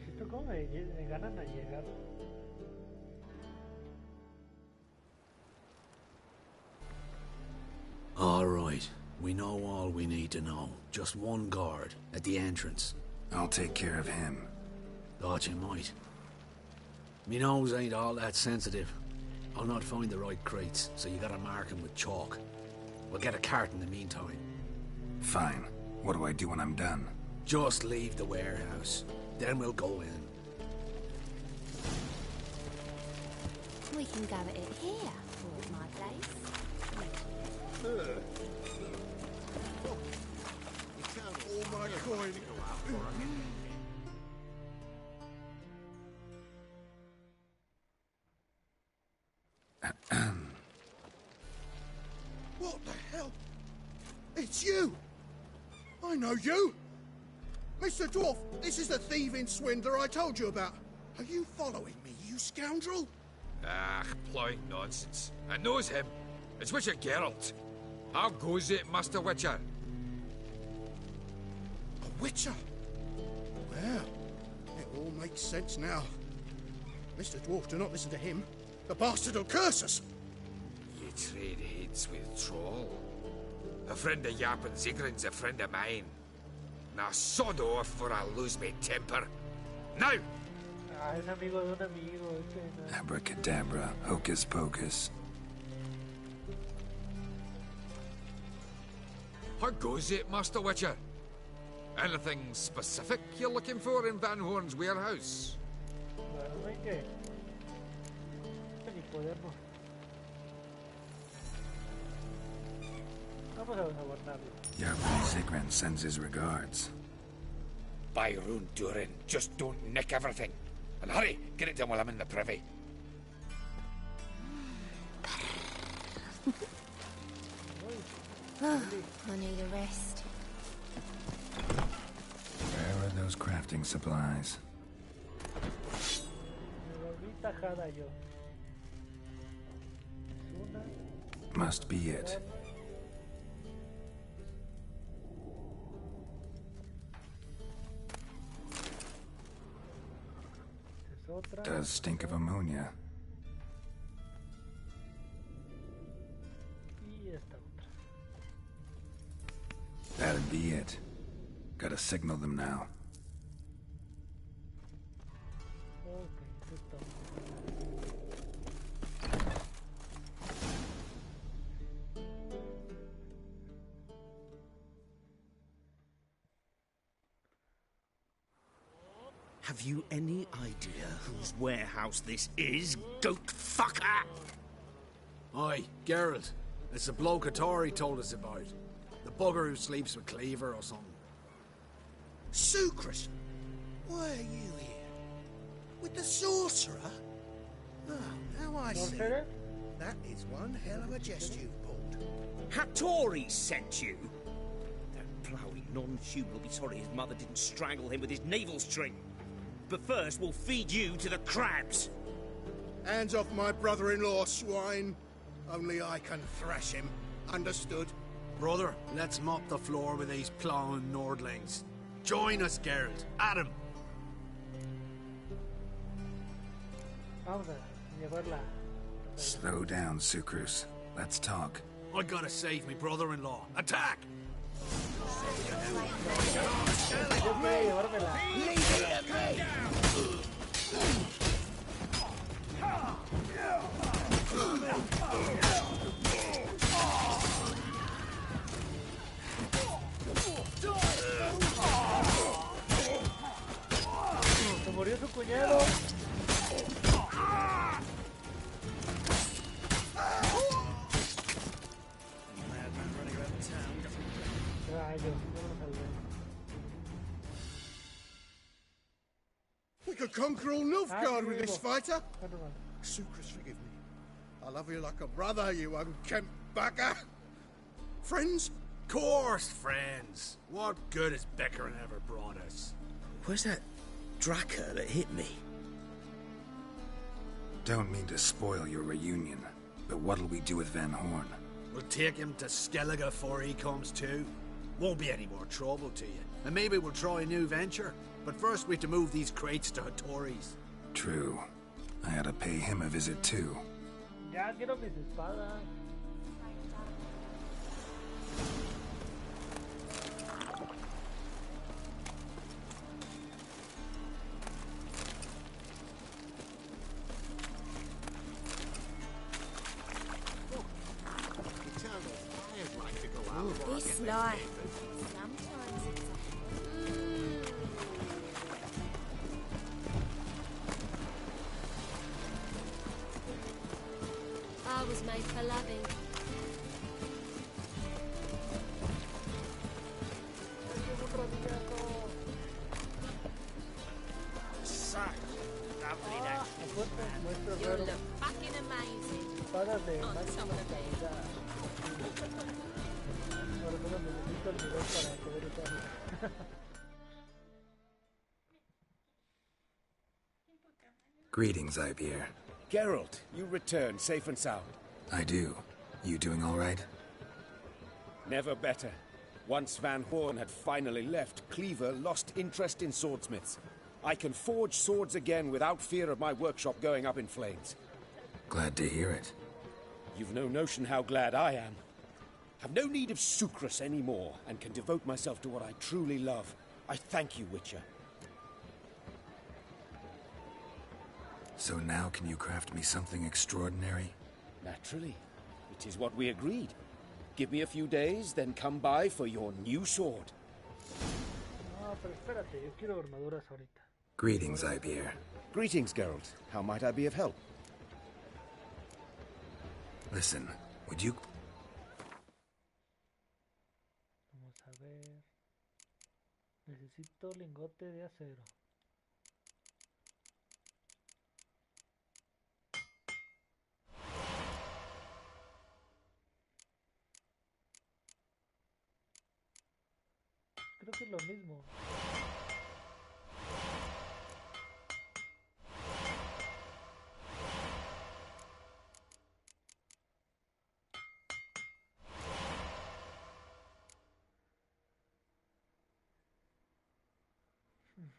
Esto como me ganan a llegar. All right. We know all we need to know. Just one guard at the entrance. I'll take care of him. Thought you might. Me nose ain't all that sensitive. I'll not find the right crates, so you gotta mark them with chalk. We'll get a cart in the meantime. Fine. What do I do when I'm done? Just leave the warehouse. Then we'll go in. We can go at it here, towards my place. All my coin. What the hell? It's you! I know you! Mr. Dwarf, this is the thieving swindler I told you about. Are you following me, you scoundrel? Ah, plowing nonsense. I knows him. It's Witcher Geralt. How goes it, Master Witcher? A witcher? Well, it all makes sense now. Mr. Dwarf, do not listen to him. The bastard will curse us. You trade heads with Troll. A friend of Yap and Zigrin's a friend of mine. Now sod off for I lose my temper. Now! Ah, es amigo de un amigo. No. Abracadabra, hocus pocus. How goes it, Master Witcher? Anything specific you're looking for in Van Horn's warehouse? Bueno, no hay que... ni podernos. Vamos a guardarlo. Yarvin Zigrin sends his regards. By Rune Durin, just don't nick everything. And hurry, get it done while I'm in the privy. I need a rest. Where are those crafting supplies? bajada yo. Una. Must be it. Does stink of ammonia. Y esta otra. That'd be it. Gotta signal them now. Ok, eso es todo. Have you any idea whose warehouse this is, goat fucker? Aye, Geralt. It's the bloke Atari told us about. The bugger who sleeps with Cleaver or something. Sucrus, why are you here? With the sorcerer? Oh, now I see. Sorcerer? That is one hell of a jest you've pulled. Hattori sent you? That ploughing non-human will be sorry his mother didn't strangle him with his navel string. But first, we'll feed you to the crabs. Hands off my brother-in-law, swine. Only I can thrash him. Understood? Brother, let's mop the floor with these plowing Nordlings. Join us, Geralt. Adam. Vamos a llevarla. Slow down, Sucrus. Let's talk. I gotta save me brother-in-law. Attack! Yo puedo llevármela. Se murió su cuñado. Rayos, no lo salvé. We could conquer all Nilfgaard with this fighter. Bueno, vale. Sucrus, forgive me. I love you like a brother, you unkempt bugger. Friends? Course, friends. What good has Beckering ever brought us? Where's that Draka that hit me? Don't mean to spoil your reunion, but what'll we do with Van Horn? We'll take him to Skellige before he comes to. Won't be any more trouble to you. And maybe we'll try a new venture. But first we have to move these crates to Hattori's. True. I ought to pay him a visit too. Ya quiero mis espadas. This life. Sometimes it's I was made for loving. You look fucking amazing. Espadas de On máxima top of it. calidad. Ahora solo necesito el nivel para poder usarlo. Greetings, Ivier. Geralt, you return safe and sound. I do. You doing all right? Never better. Once Van Horn had finally left, Cleaver lost interest in swordsmiths. I can forge swords again without fear of my workshop going up in flames. Glad to hear it. You've no notion how glad I am. Have no need of Sucrus anymore, and can devote myself to what I truly love. I thank you, Witcher. So now can you craft me something extraordinary? Naturally. It is what we agreed. Give me a few days, then come by for your new sword. No, pero espérate, yo quiero armaduras ahorita. Greetings, Ivier. Greetings, Geralt. How might I be of help? Listen, would you... Vamos a ver. Necesito lingote de acero. Creo que es lo mismo.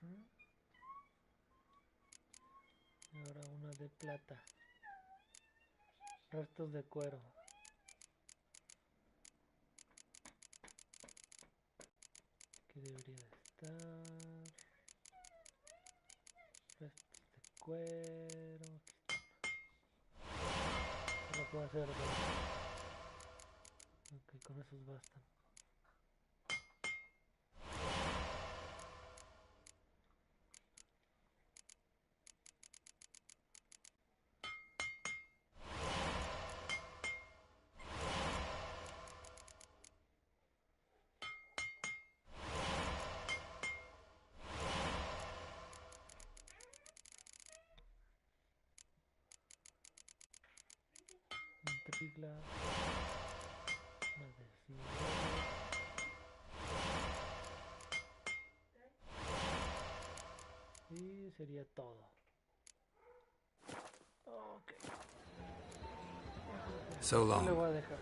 Y ahora una de plata. Restos de cuero. Aquí debería de estar. Restos de cuero. No lo puedo hacer, ¿verdad? Ok, con esos bastan. Trigla, más de 100. Y sería todo. Ok. So long. Le voy a dejar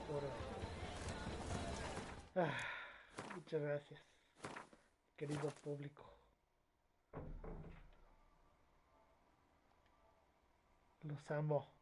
por hoy. Muchas gracias, querido público. Los amo.